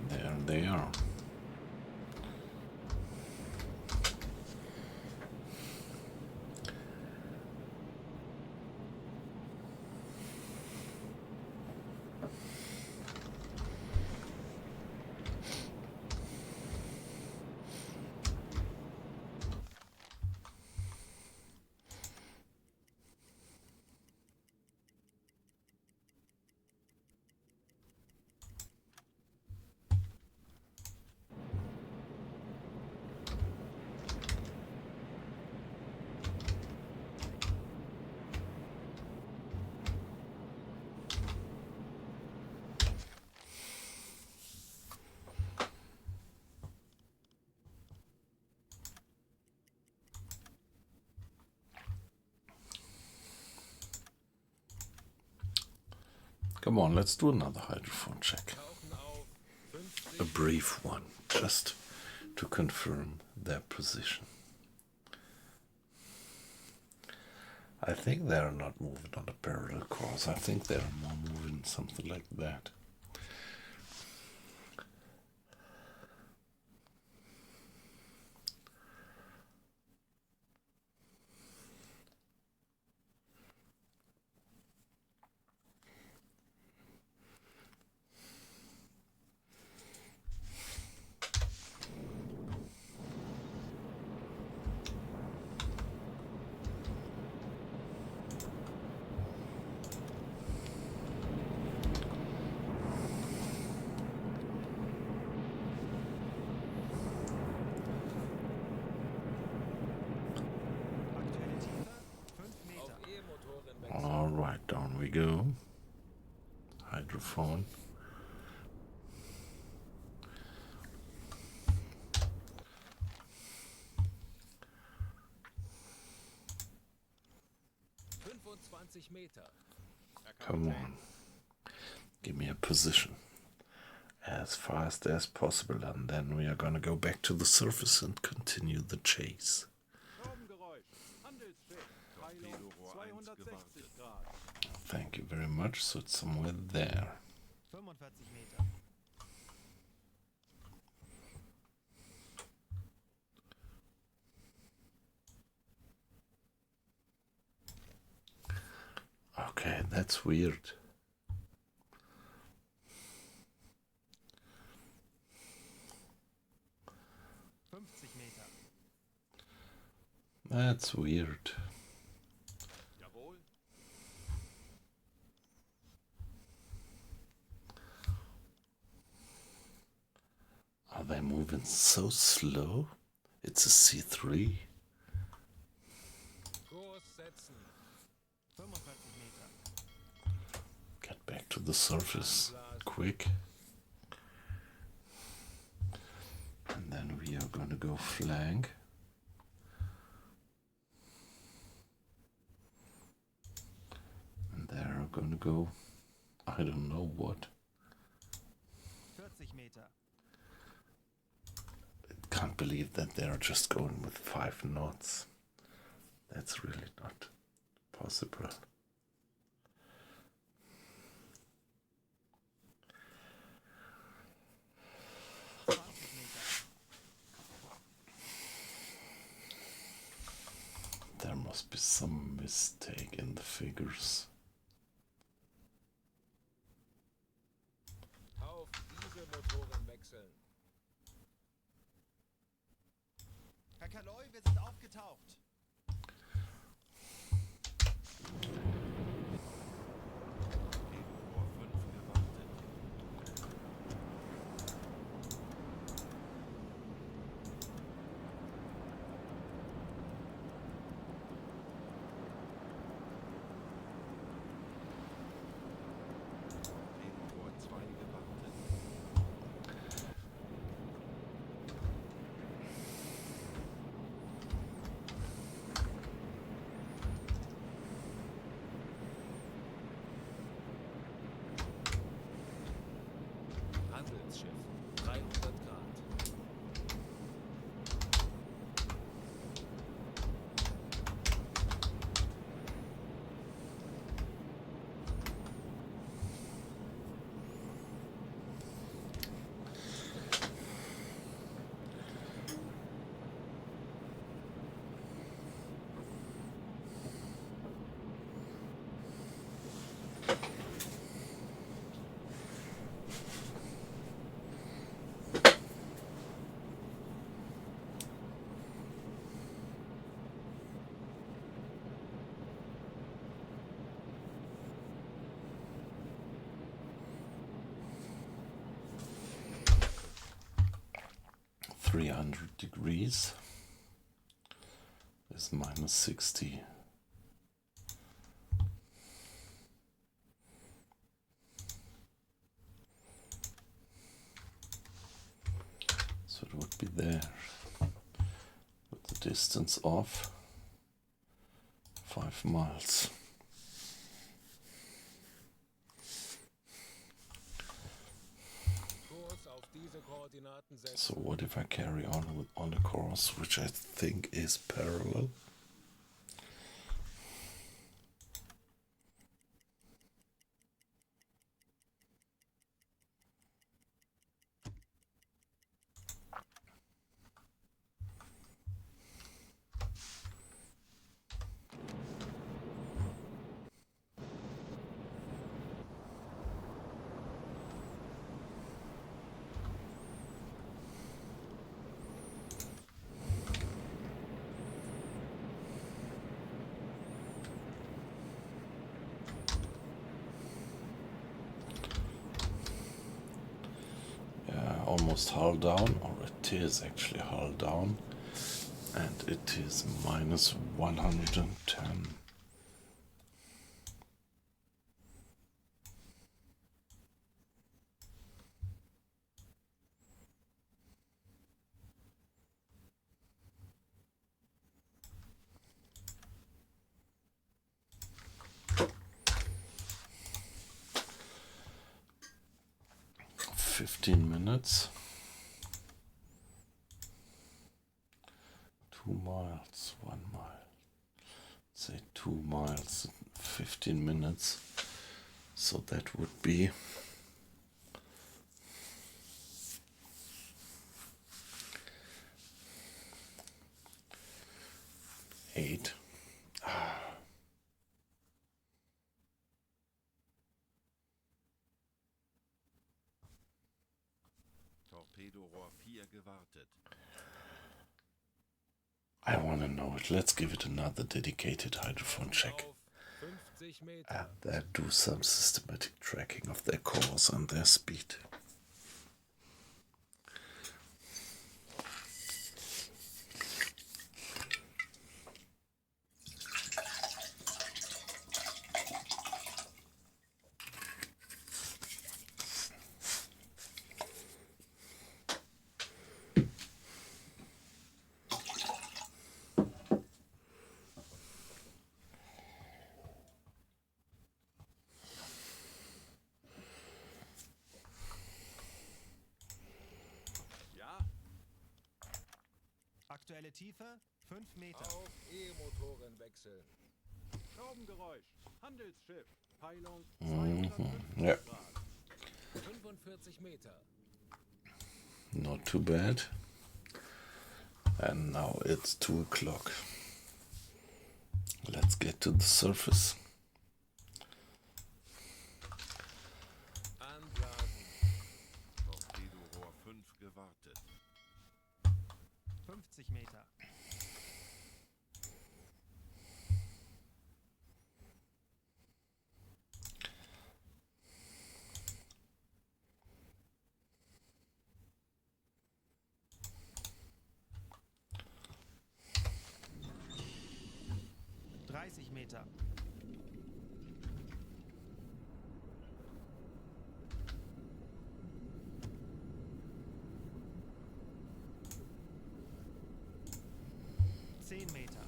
There they are. Come on, let's do another hydrophone check. Tauchen auf. 50 A brief one, just to confirm their position. I think they are not moving on a parallel course. I think they are more moving something like that. Aktuelle Tiefe 5 Meter. auf E-Motoren wechseln. All right, down we go. Hydrophone. Meter. Come on. Give me a position as fast as possible, and then we are gonna go back to the surface and continue the chase. Schraubengeräusch. Handelsfähig. Teilung Torpedorohr 1 260 gewartet. Grad. Thank you very much. So it's somewhere there. 45 Meter. Okay, that's weird. Meter. That's weird. Jawohl. Are they moving so slow? It's a C3. Kurs setzen. 45 Meter. Get back to the surface quick. And then we are gonna go flank. And they're gonna go, I don't know what. 40 Meter. Can't believe that they're just going with 5 knots. That's really not possible. There must be some mistake in the figures. Auf Dieselmotoren wechseln. Herr Kaloi, wir sind aufgetaucht. Februar 5 gewartet. Februar 2 gewartet. Handelsschiff. 300 Grad. -300 is -60. So it would be there with the distance of 5 miles. Kurs auf diese Koordinaten setzen. So what if I carry on a course which I think is parallel? Almost hull down, or it is actually hull down, and it is -110. -15 minutes. 2 miles, 1 mile. Say 2 miles, 15 minutes. So that would be eight. Torpedorohr 4 gewartet. I want to know it. Let's give it another dedicated hydrophone check. Auf 50 Meter. And then do some systematic tracking of their course and their speed. Aktuelle Tiefe 5 Meter. Auf E-Motoren wechseln. Schraubengeräusch. Handelsschiff. Peilung 250 Ja. Grad. 45 Meter. Not too bad. And now it's 2 o'clock. Let's get to the surface. Anblasen. Torpedorohr 5 gewartet. 50 Meter. Meter. Meter.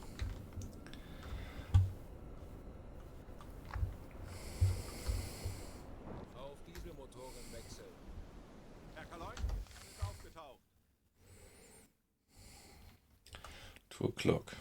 Auf Dieselmotoren wechseln. Herr Kaloy ist aufgetaucht. 2 o'clock.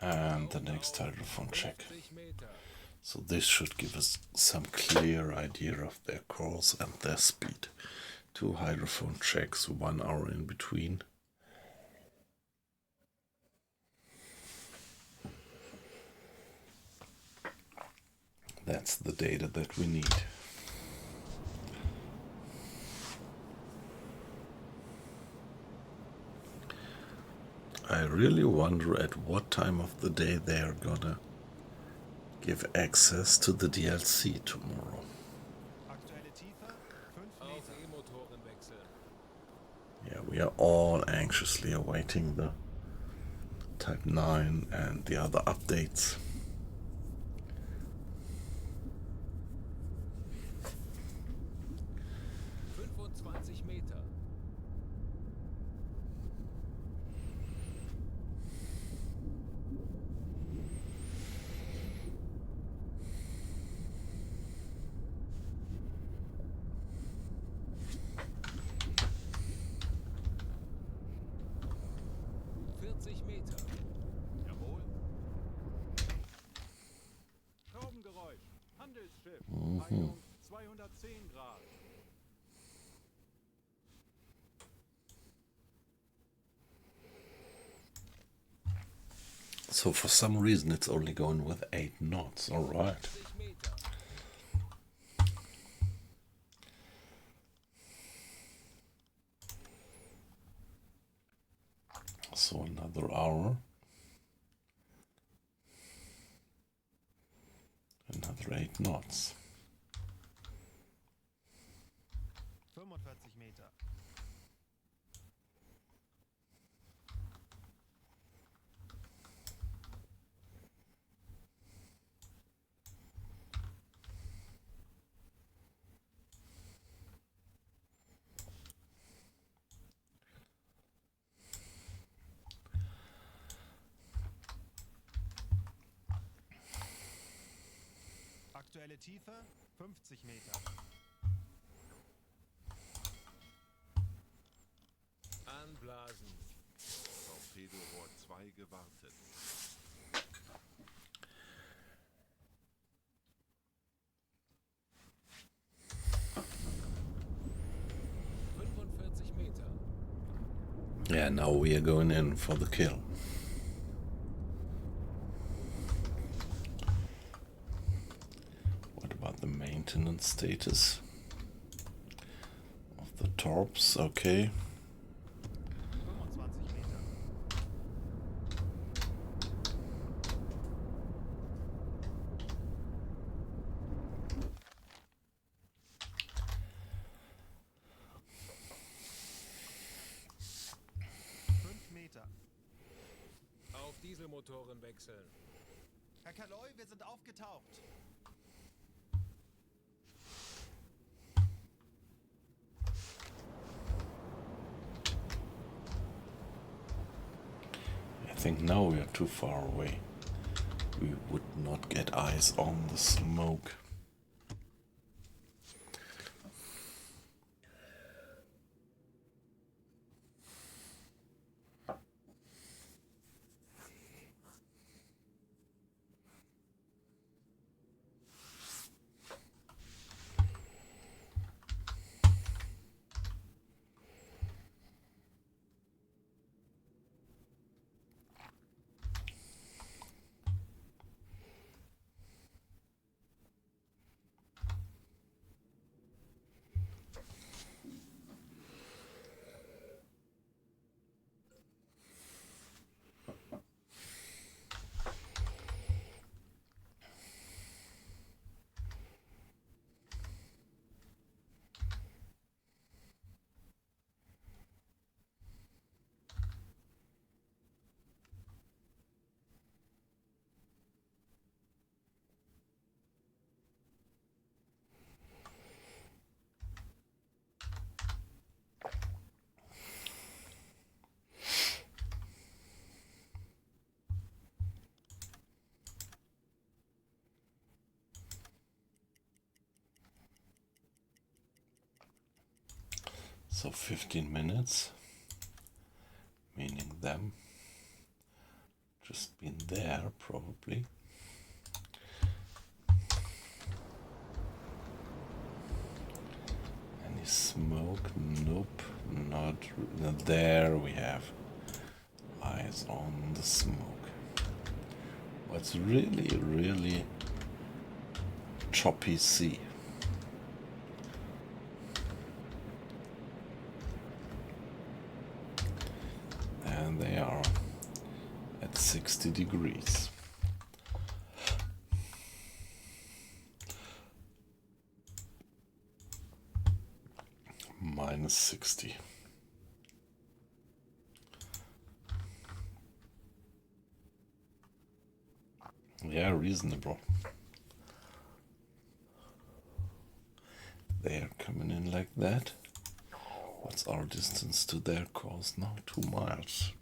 And the next hydrophone check. 50 Meter. So this should give us some clear idea of their course and their speed. 2 hydrophone checks, 1 hour in between. That's the data that we need. I really wonder at what time of the day they are gonna give access to the DLC tomorrow. Aktuelle Tiefe 5 Auf Meter. E-Motoren wechseln. Yeah, we are all anxiously awaiting the Type 9 and the other updates. Meter. 40 Meter. Jawohl. Schraubengeräusch. Handelsschiff. Peilung 210 Grad. So for some reason it's only going with 8 knots, alright. 50 Meter. So another hour. Another 8 knots. 45 Meter. Aktuelle Tiefe 50 Meter. Anblasen. Torpedorohr 2 gewartet. Meter. Yeah, now we are going in for the kill. What about the maintenance status of the torps? Okay. 25 Meter. Dieselmotoren wechseln. Herr Kaloy, wir sind aufgetaucht. I think now we are too far away. We would not get eyes on the smoke. So 15 minutes, meaning them just been there probably. Any smoke? Nope, not there. We have eyes on the smoke. What's really choppy sea. And they are at 60 degrees. Minus 60. Yeah, reasonable. They are coming in like that. What's our distance to their course now? 2 miles.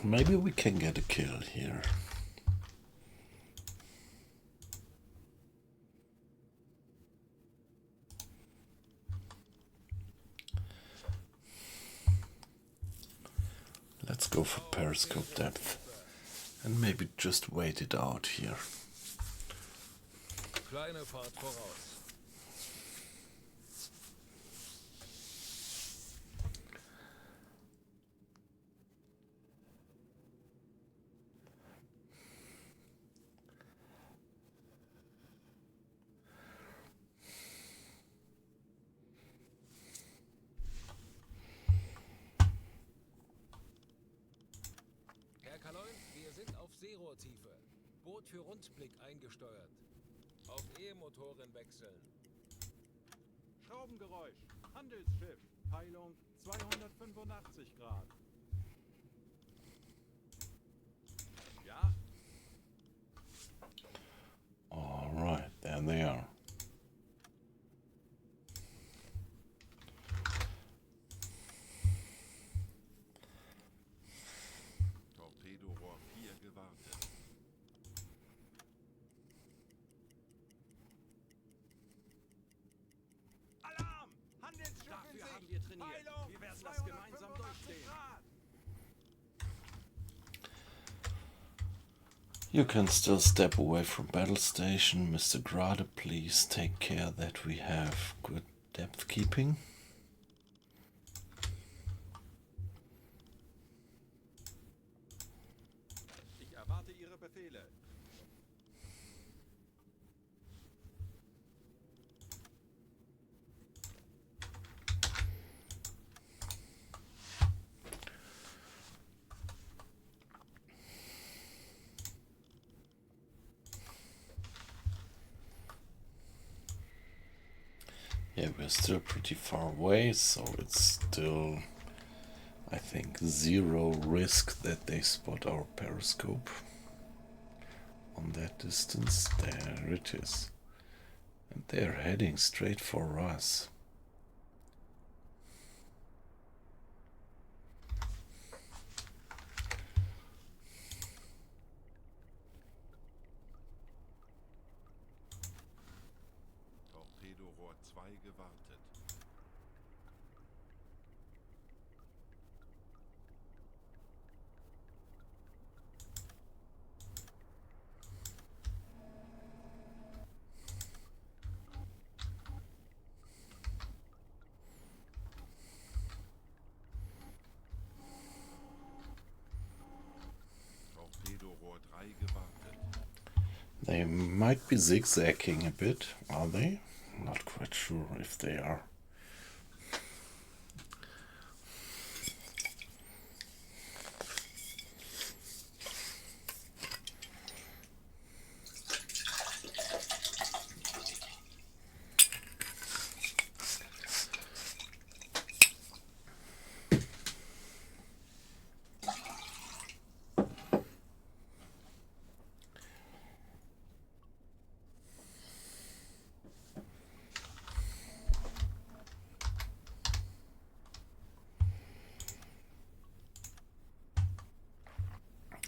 Maybe we can get a kill here. Let's go for periscope depth and maybe just wait it out here. Kleine Fahrt voraus. Herr Kaloy, wir sind auf Seerohrtiefe. Boot für Rundblick eingesteuert. Auf E-Motoren wechseln. Schraubengeräusch. Handelsschiff. Peilung 285 Grad. Ja, All right, there they are. Torpedorohr 4 gewartet. Alarm! Handelsschiff Dafür in Sicht. haben wir trainiert. Peilung Wir werden das gemeinsam 285 durchstehen. Grad. You can still step away from battle station. Mr. Grade, please take care that we have good depth keeping. Ich erwarte Ihre Befehle. Yeah, we're still pretty far away, so it's still, I think, zero risk that they spot our periscope. On that distance, there it is. And they're heading straight for us. Torpedorohr 2 gewartet. Torpedorohr 3 gewartet. They might be zigzagging a bit, are they? Not quite sure if they are.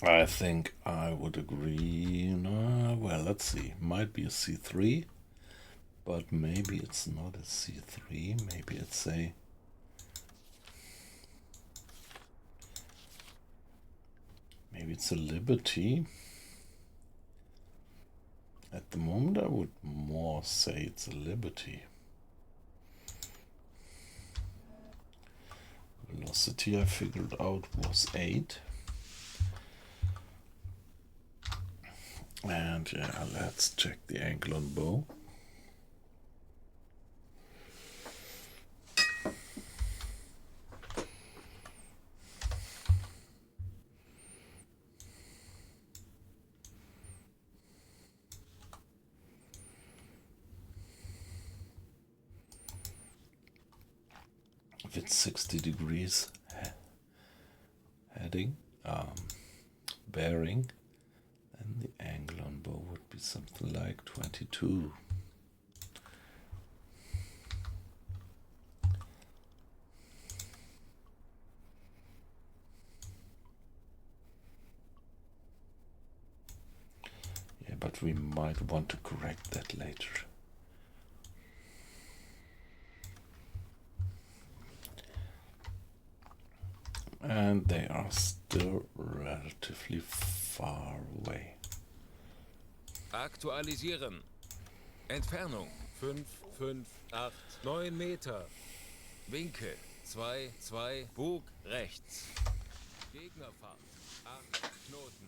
I think I would agree. No, well, let's see. Might be a C3, but maybe it's not a C3. Maybe it's a... Maybe it's a Liberty. At the moment, I would more say it's a Liberty. Velocity I figured out was 8. And yeah, let's check the angle on bow. If it's 60 degrees heading, bearing, then the angle on bow would be something like 22. Yeah, but we might want to correct that later. And they are still relatively far away. Aktualisieren. Entfernung 5, 5, 8, 9 Meter. Winkel 2, 2, Bug rechts. Gegnerfahrt 8 Knoten.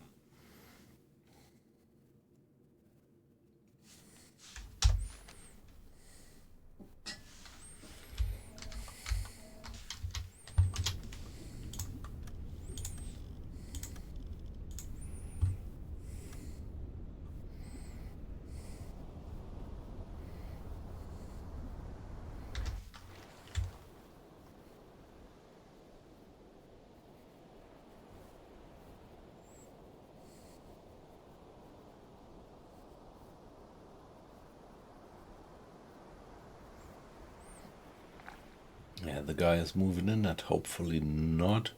Yeah, the guy is moving in and hopefully not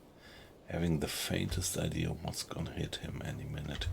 having the faintest idea what's gonna hit him any minute.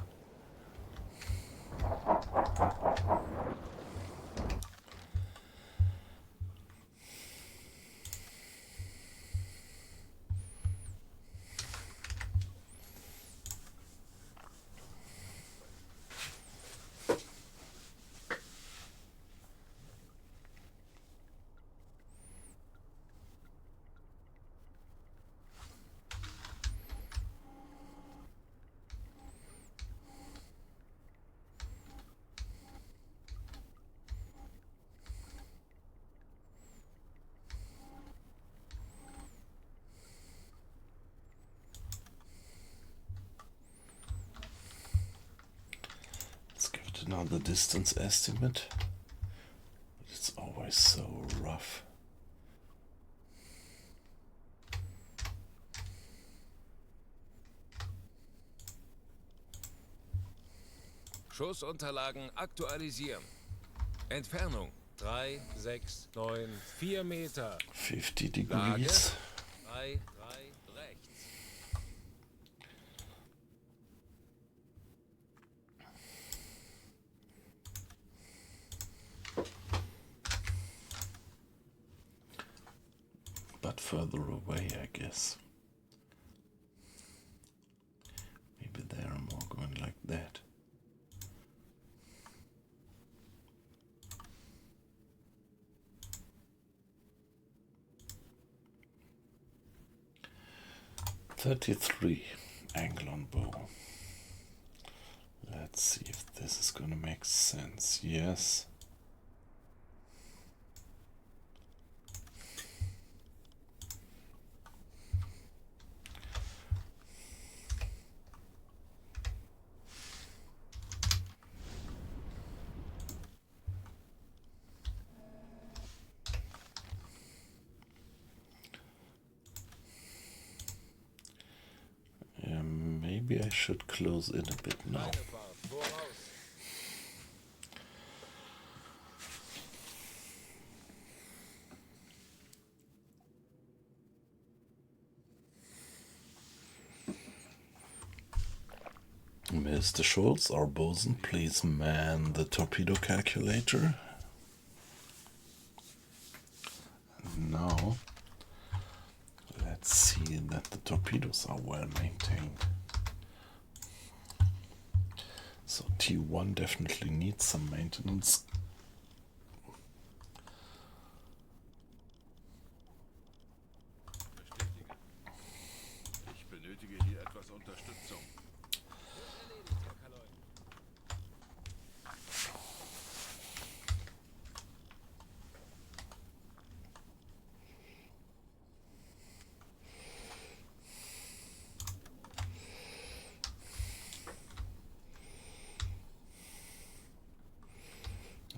Let's give it another distance estimate. But it's always so rough. Schussunterlagen aktualisieren. Entfernung 3, 6, 9, 4 Meter. 50 Lage degrees. 3, 3, rechts. But further away, I guess. Maybe they are more going like that. .33 angle on bow. Let's see if this is gonna make sense. Yes. Maybe I should close in a bit now. Keine Fahrt, voraus. Mr. Schultz, our bosun, please man the torpedo calculator. And now, let's see that the torpedoes are well maintained. So T1 definitely needs some maintenance. Bestätige. Ich benötige hier etwas Unterstützung. Erledigt, Herr Kaloy.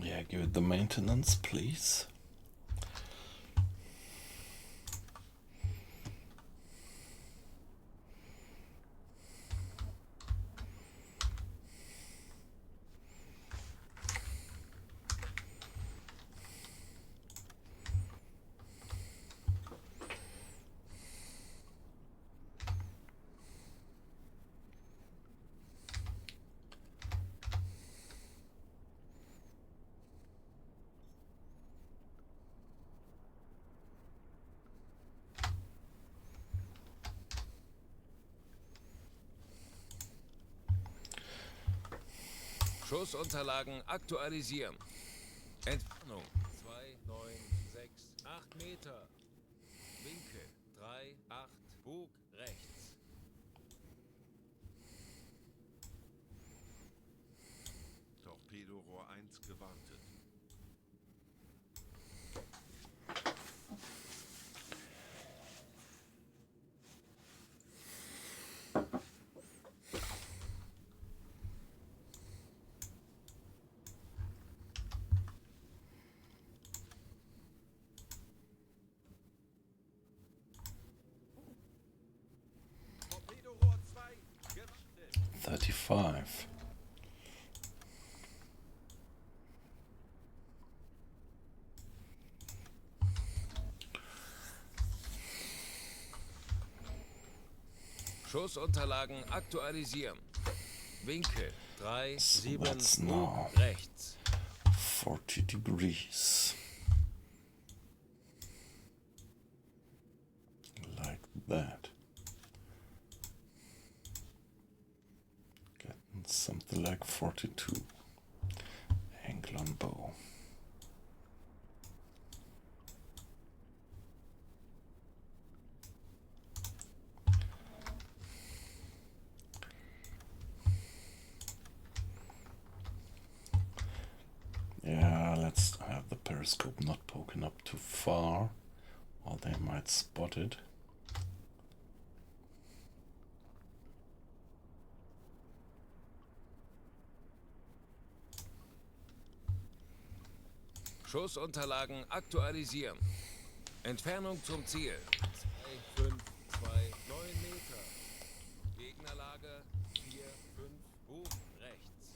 Yeah, give it the maintenance, please. Schussunterlagen aktualisieren. Entfernung 2, 9, 6, 8 Meter. Winkel 3, 8, Bug rechts. Torpedorohr 1 gewartet. Torpedorohr 2 gewartet. 35. Schussunterlagen aktualisieren. Winkel 3, 7, that's Bug now. rechts. 40 degrees. Like that. Getting something like 42. Angle on bow. Yeah, let's have the periscope not poking up too far, or they might spot it. Schussunterlagen aktualisieren. Entfernung zum Ziel 2, 5, 2, 9 Meter. Gegnerlage 4, 5, Bug rechts.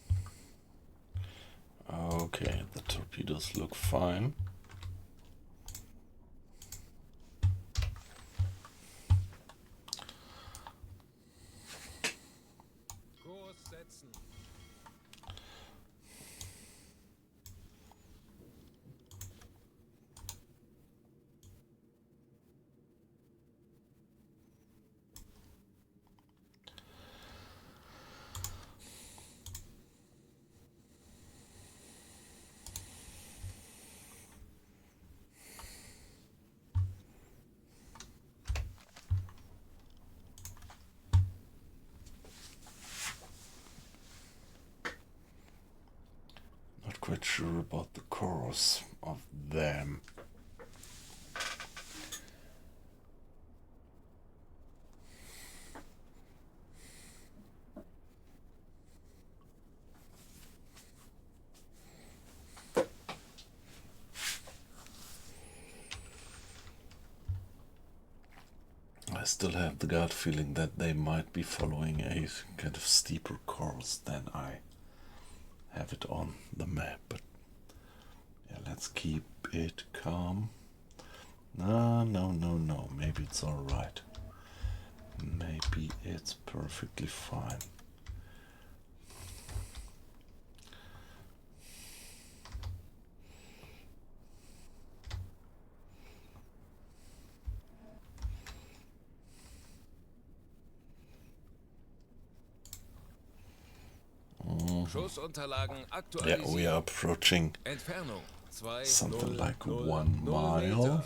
Okay, the torpedoes look fine. Kurs setzen. Not quite sure about the course of them. I still have the gut feeling that they might be following a kind of steeper course than I have it on the map, but yeah, let's keep it calm. No, maybe it's alright. Maybe it's perfectly fine. Schussunterlagen Yeah, aktualisieren. we are approaching Entfernung 2, something 0, like 0, 1 0 mile. Meter.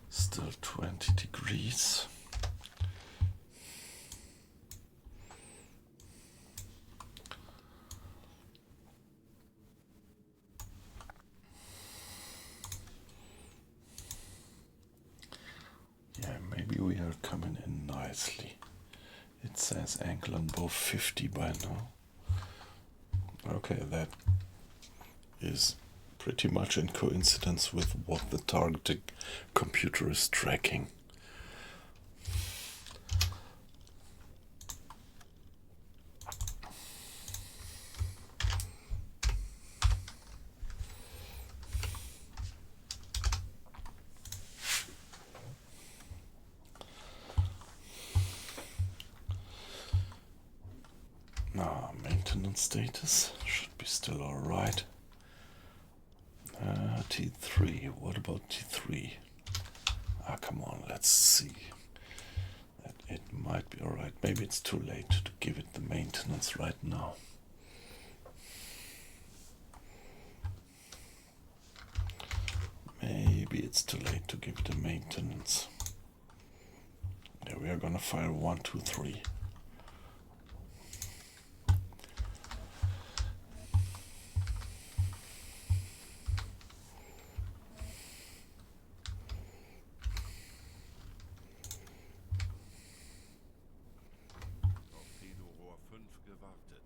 Still 20 degrees. Yeah, maybe we are coming in nicely. It says ankle on both 50 by now. Okay, that is pretty much in coincidence with what the targeting computer is tracking. Now, maintenance status should be still alright. T3, what about T3? Ah, come on, let's see. It might be alright. Maybe it's too late to give it the maintenance right now. Maybe it's too late to give it a maintenance. Yeah, we are gonna fire 1, 2, 3. Torpedorohr 5 gewartet.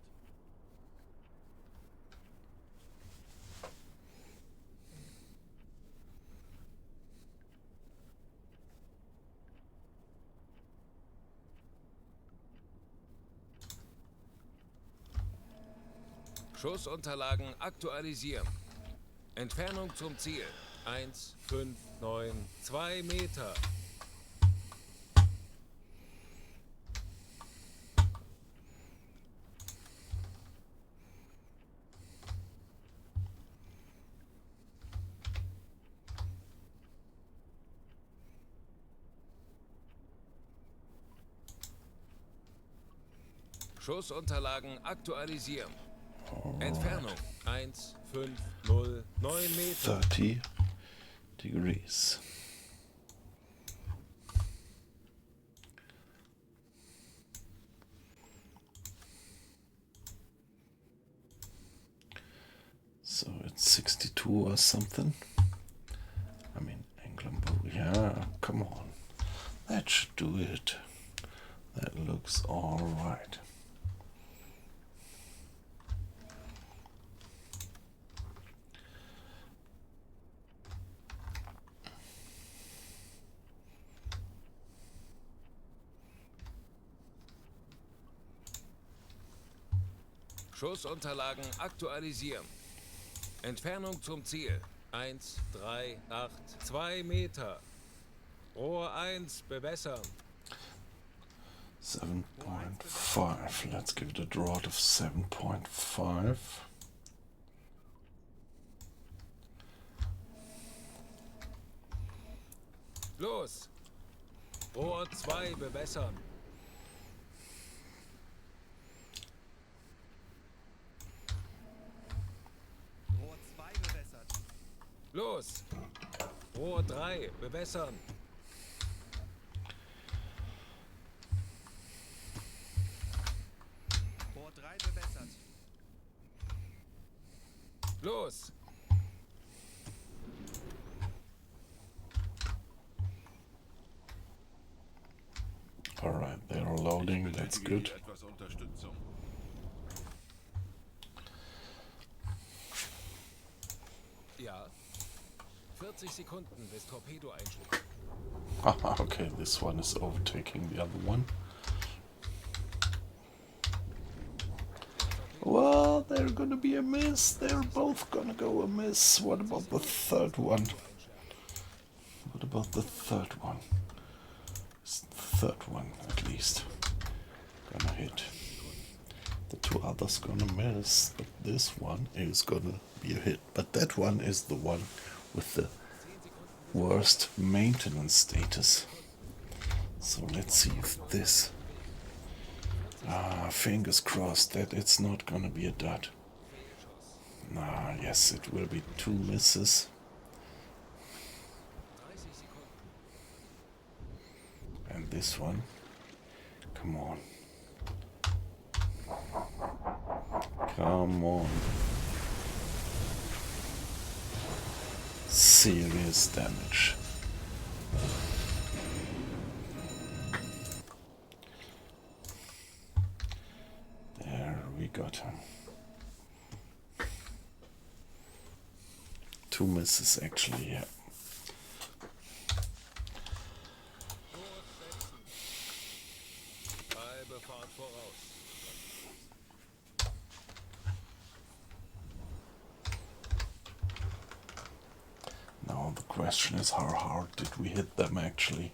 Schussunterlagen aktualisieren. Entfernung zum Ziel 1, 5, 9, 2 Meter. Schussunterlagen aktualisieren. Entfernung 1, 5, 0, 9 Meter. 30 degrees. So it's 62 or something. I mean, England, yeah, come on. That should do it. That looks alright. Schussunterlagen aktualisieren. Entfernung zum Ziel. 1, 3, 8, 2 Meter. Rohr 1 bewässern. 7.5. Let's give it a draught of 7.5. Los! Rohr 2 bewässern. Rohr 2 bewässert. Los! Rohr 3 bewässern. Rohr 3 bewässert. Los! Alright, they're loading, that's Benötige good. hier etwas Unterstützung. Ja. 40 Sekunden bis Torpedo einschlägt. Haha, okay, this one is overtaking the other one. Well, they're gonna be a miss. They're both gonna go a miss. What about the third one? What about the third one? Is the third one, at least, gonna hit? The two others gonna miss, but this one is gonna be a hit. But that one is the one with the worst maintenance status. So let's see if this... fingers crossed that it's not gonna be a dud. Yes, it will be 2 misses. 30 Sekunden. And this one, come on. Come on. Serious damage. There we got him. 2 misses actually, yeah. Kurs setzen. Halbe Fahrt voraus. Now the question is, how hard did we hit them actually?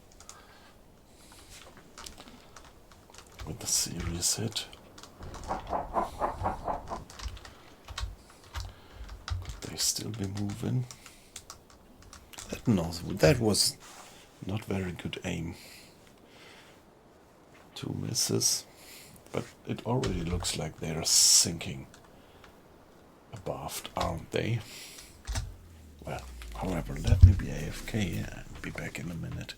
With a serious hit. Could they still be moving? That was not very good aim. 2 misses, but it already looks like they're sinking abaft, aren't they? Well, however, let me be AFK and be back in a minute.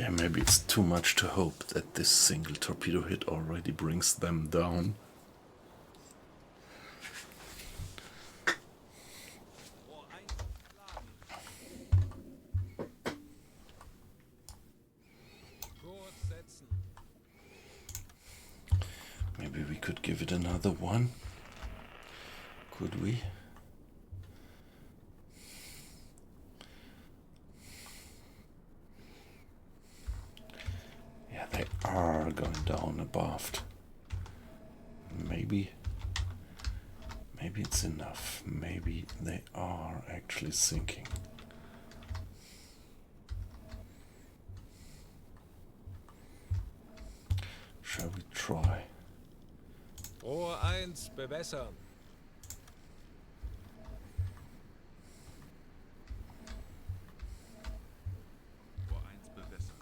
Yeah, maybe it's too much to hope that this single torpedo hit already brings them down. Rohr 1 laden. Kurs setzen. Maybe we could give it another one. Could we? Yeah, they are going down abaft. Maybe it's enough. Maybe they are actually sinking. Shall we try? Rohr 1 bewässern. Rohr 1 bewässert.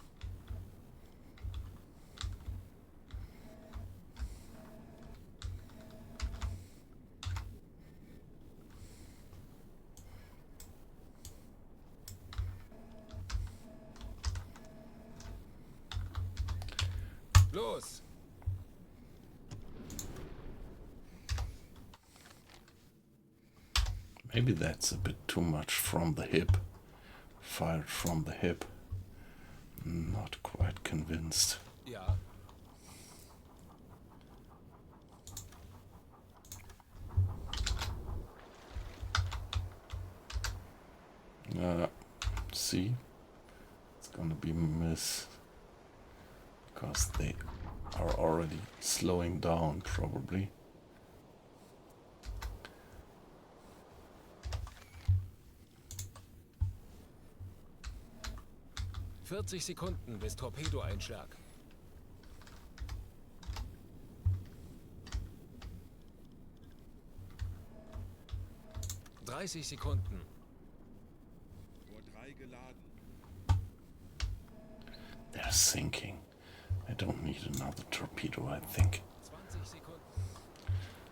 Los! Maybe that's a bit too much from the hip. Fired from the hip. Not quite convinced. Ja. See? It's gonna be miss. Because they are already slowing down, probably. ...40 Sekunden bis Torpedoeinschlag. ...30 Sekunden. Rohr 3 geladen. They're sinking. I don't need another torpedo, I think. 20 Sekunden.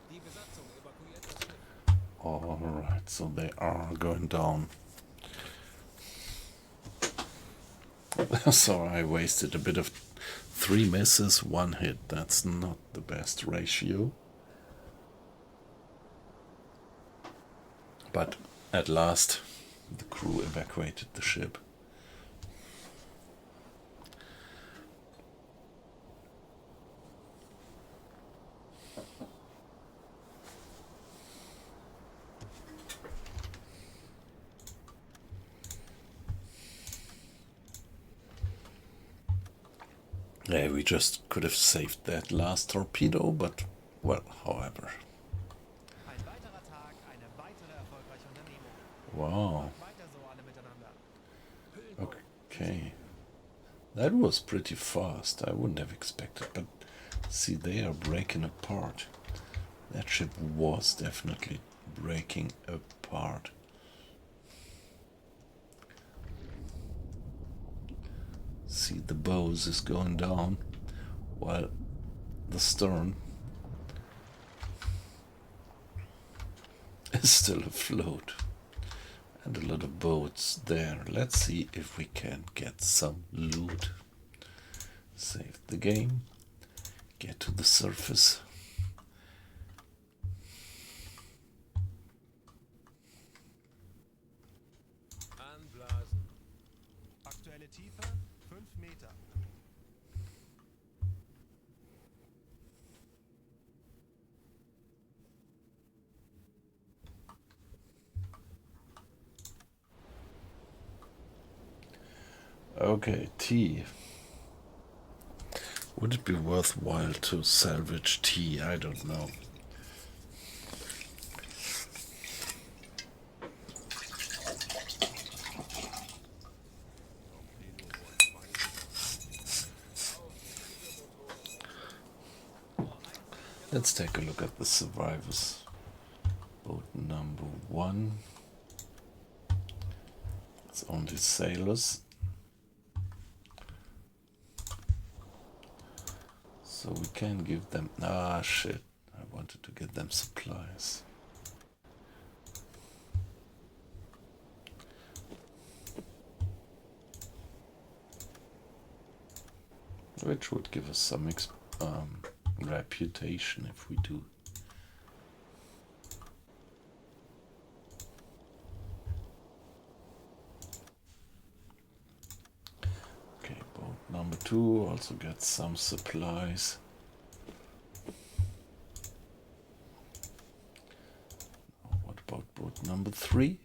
Die Besatzung evakuiert das Schiff. Alright, so they are going down. So I wasted a bit of 3 misses, 1 hit. That's not the best ratio. But at last, the crew evacuated the ship. Yeah, we just could have saved that last torpedo, but, well, however. Ein weiterer Tag, eine weitere erfolgreiche Unternehmung. Wow, Weiter so alle miteinander. okay. That was pretty fast. I wouldn't have expected, but see, they are breaking apart. That ship was definitely breaking apart. See, the bows is going down while the stern is still afloat. And a lot of boats there. Let's see if we can get some loot. Save the game. Get to the surface. Anblasen. Aktuelle Tiefe 5 Meter. Okay, tea. Would it be worthwhile to salvage tea? I don't know. Torpedo Rohr 2 sicher. Let's take a look at the survivors. Boat number 1. It's only sailors. So we can give them... Ah, shit. I wanted to get them supplies. which would give us some reputation if we do. Okay, boat number 2 also gets some supplies. What about boat number 3?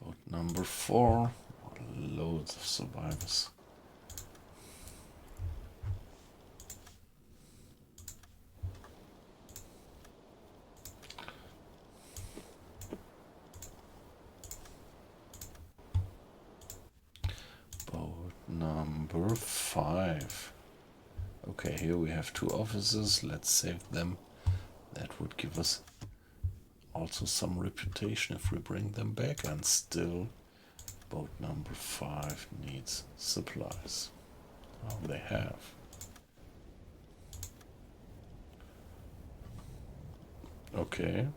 Boat number 4, loads of survivors. Boat number 5. Okay, here we have 2 officers. Let's save them. That would give us also some reputation if we bring them back, and still boat number 5 needs supplies. Oh, they have. Okay.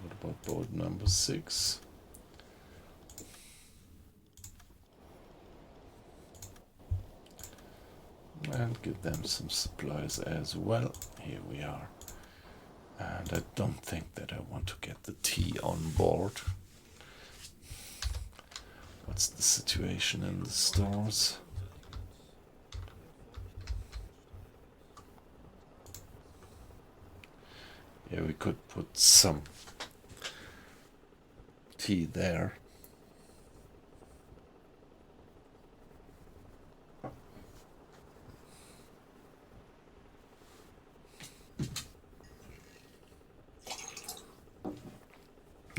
What about boat number 6? And give them some supplies as well. Here we are. And I don't think that I want to get the tea on board. What's the situation in the stores? Yeah, we could put some tea there.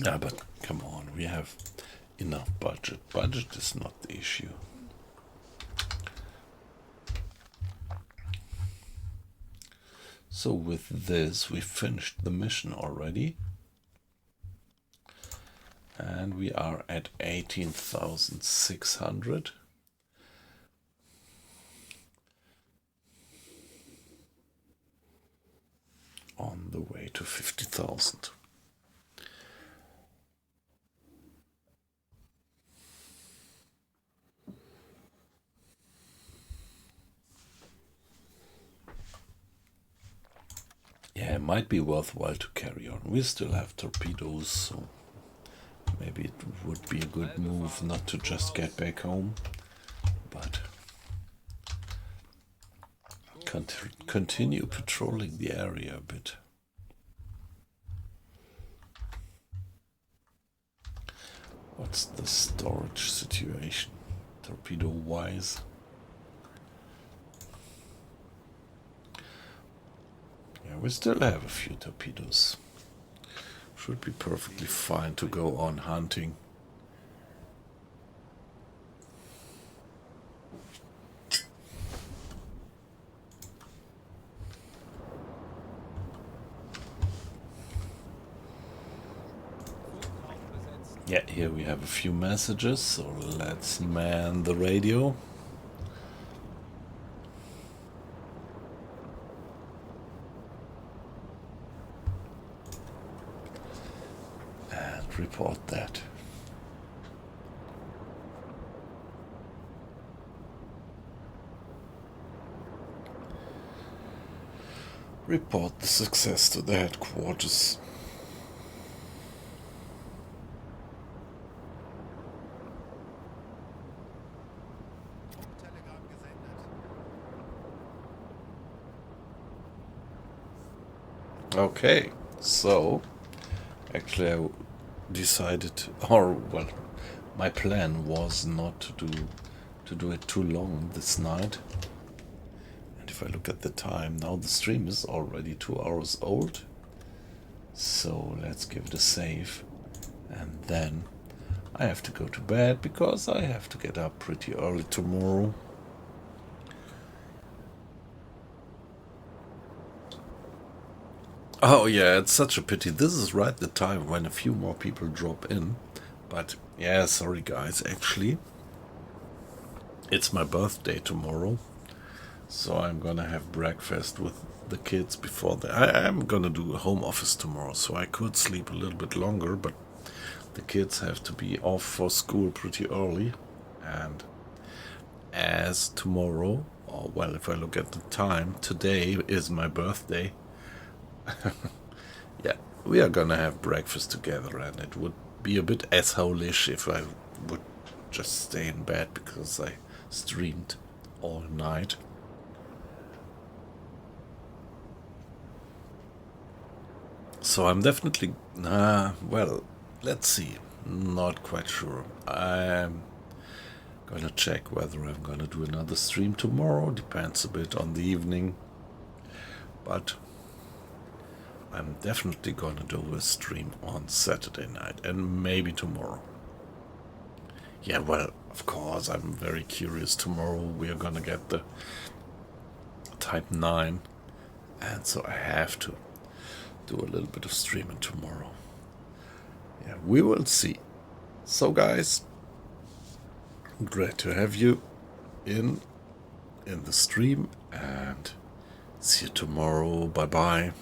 Yeah, but come on, we have enough budget. Budget is not the issue. So with this, we finished the mission already. And we are at 18,600. On the way to 50,000. Yeah, it might be worthwhile to carry on. We still have torpedoes, so maybe it would be a good move not to just get back home, but continue patrolling the area a bit. What's the storage situation, torpedo-wise? Yeah, we still have a few torpedoes. Should be perfectly fine to go on hunting. Yeah, here we have a few messages, so let's man the radio. And report that. Report the success to the headquarters. Telegramm gesendet. Okay, so actually I decided, or well, my plan was not to do it too long this night. And if I look at the time now, the stream is already 2 hours old. So let's give it a save, and then I have to go to bed because I have to get up pretty early tomorrow. Oh yeah, it's such a pity. This is right the time when a few more people drop in. But yeah, sorry guys, actually, it's my birthday tomorrow. So I'm gonna have breakfast with the kids before that. I'm gonna do a home office tomorrow, so I could sleep a little bit longer, but the kids have to be off for school pretty early. And as tomorrow, or well, if I look at the time, today is my birthday. Yeah, we are gonna have breakfast together, and it would be a bit asshole-ish if I would just stay in bed because I streamed all night. So I'm definitely, well, let's see. Not quite sure. I'm gonna check whether I'm gonna do another stream tomorrow. Depends a bit on the evening. But I'm definitely gonna do a stream on Saturday night and maybe tomorrow. Yeah, well, of course, I'm very curious. Tomorrow we are gonna get the Type 9, and so I have to do a little bit of streaming tomorrow. Yeah, we will see. So guys, great to have you in the stream, and see you tomorrow. Bye bye.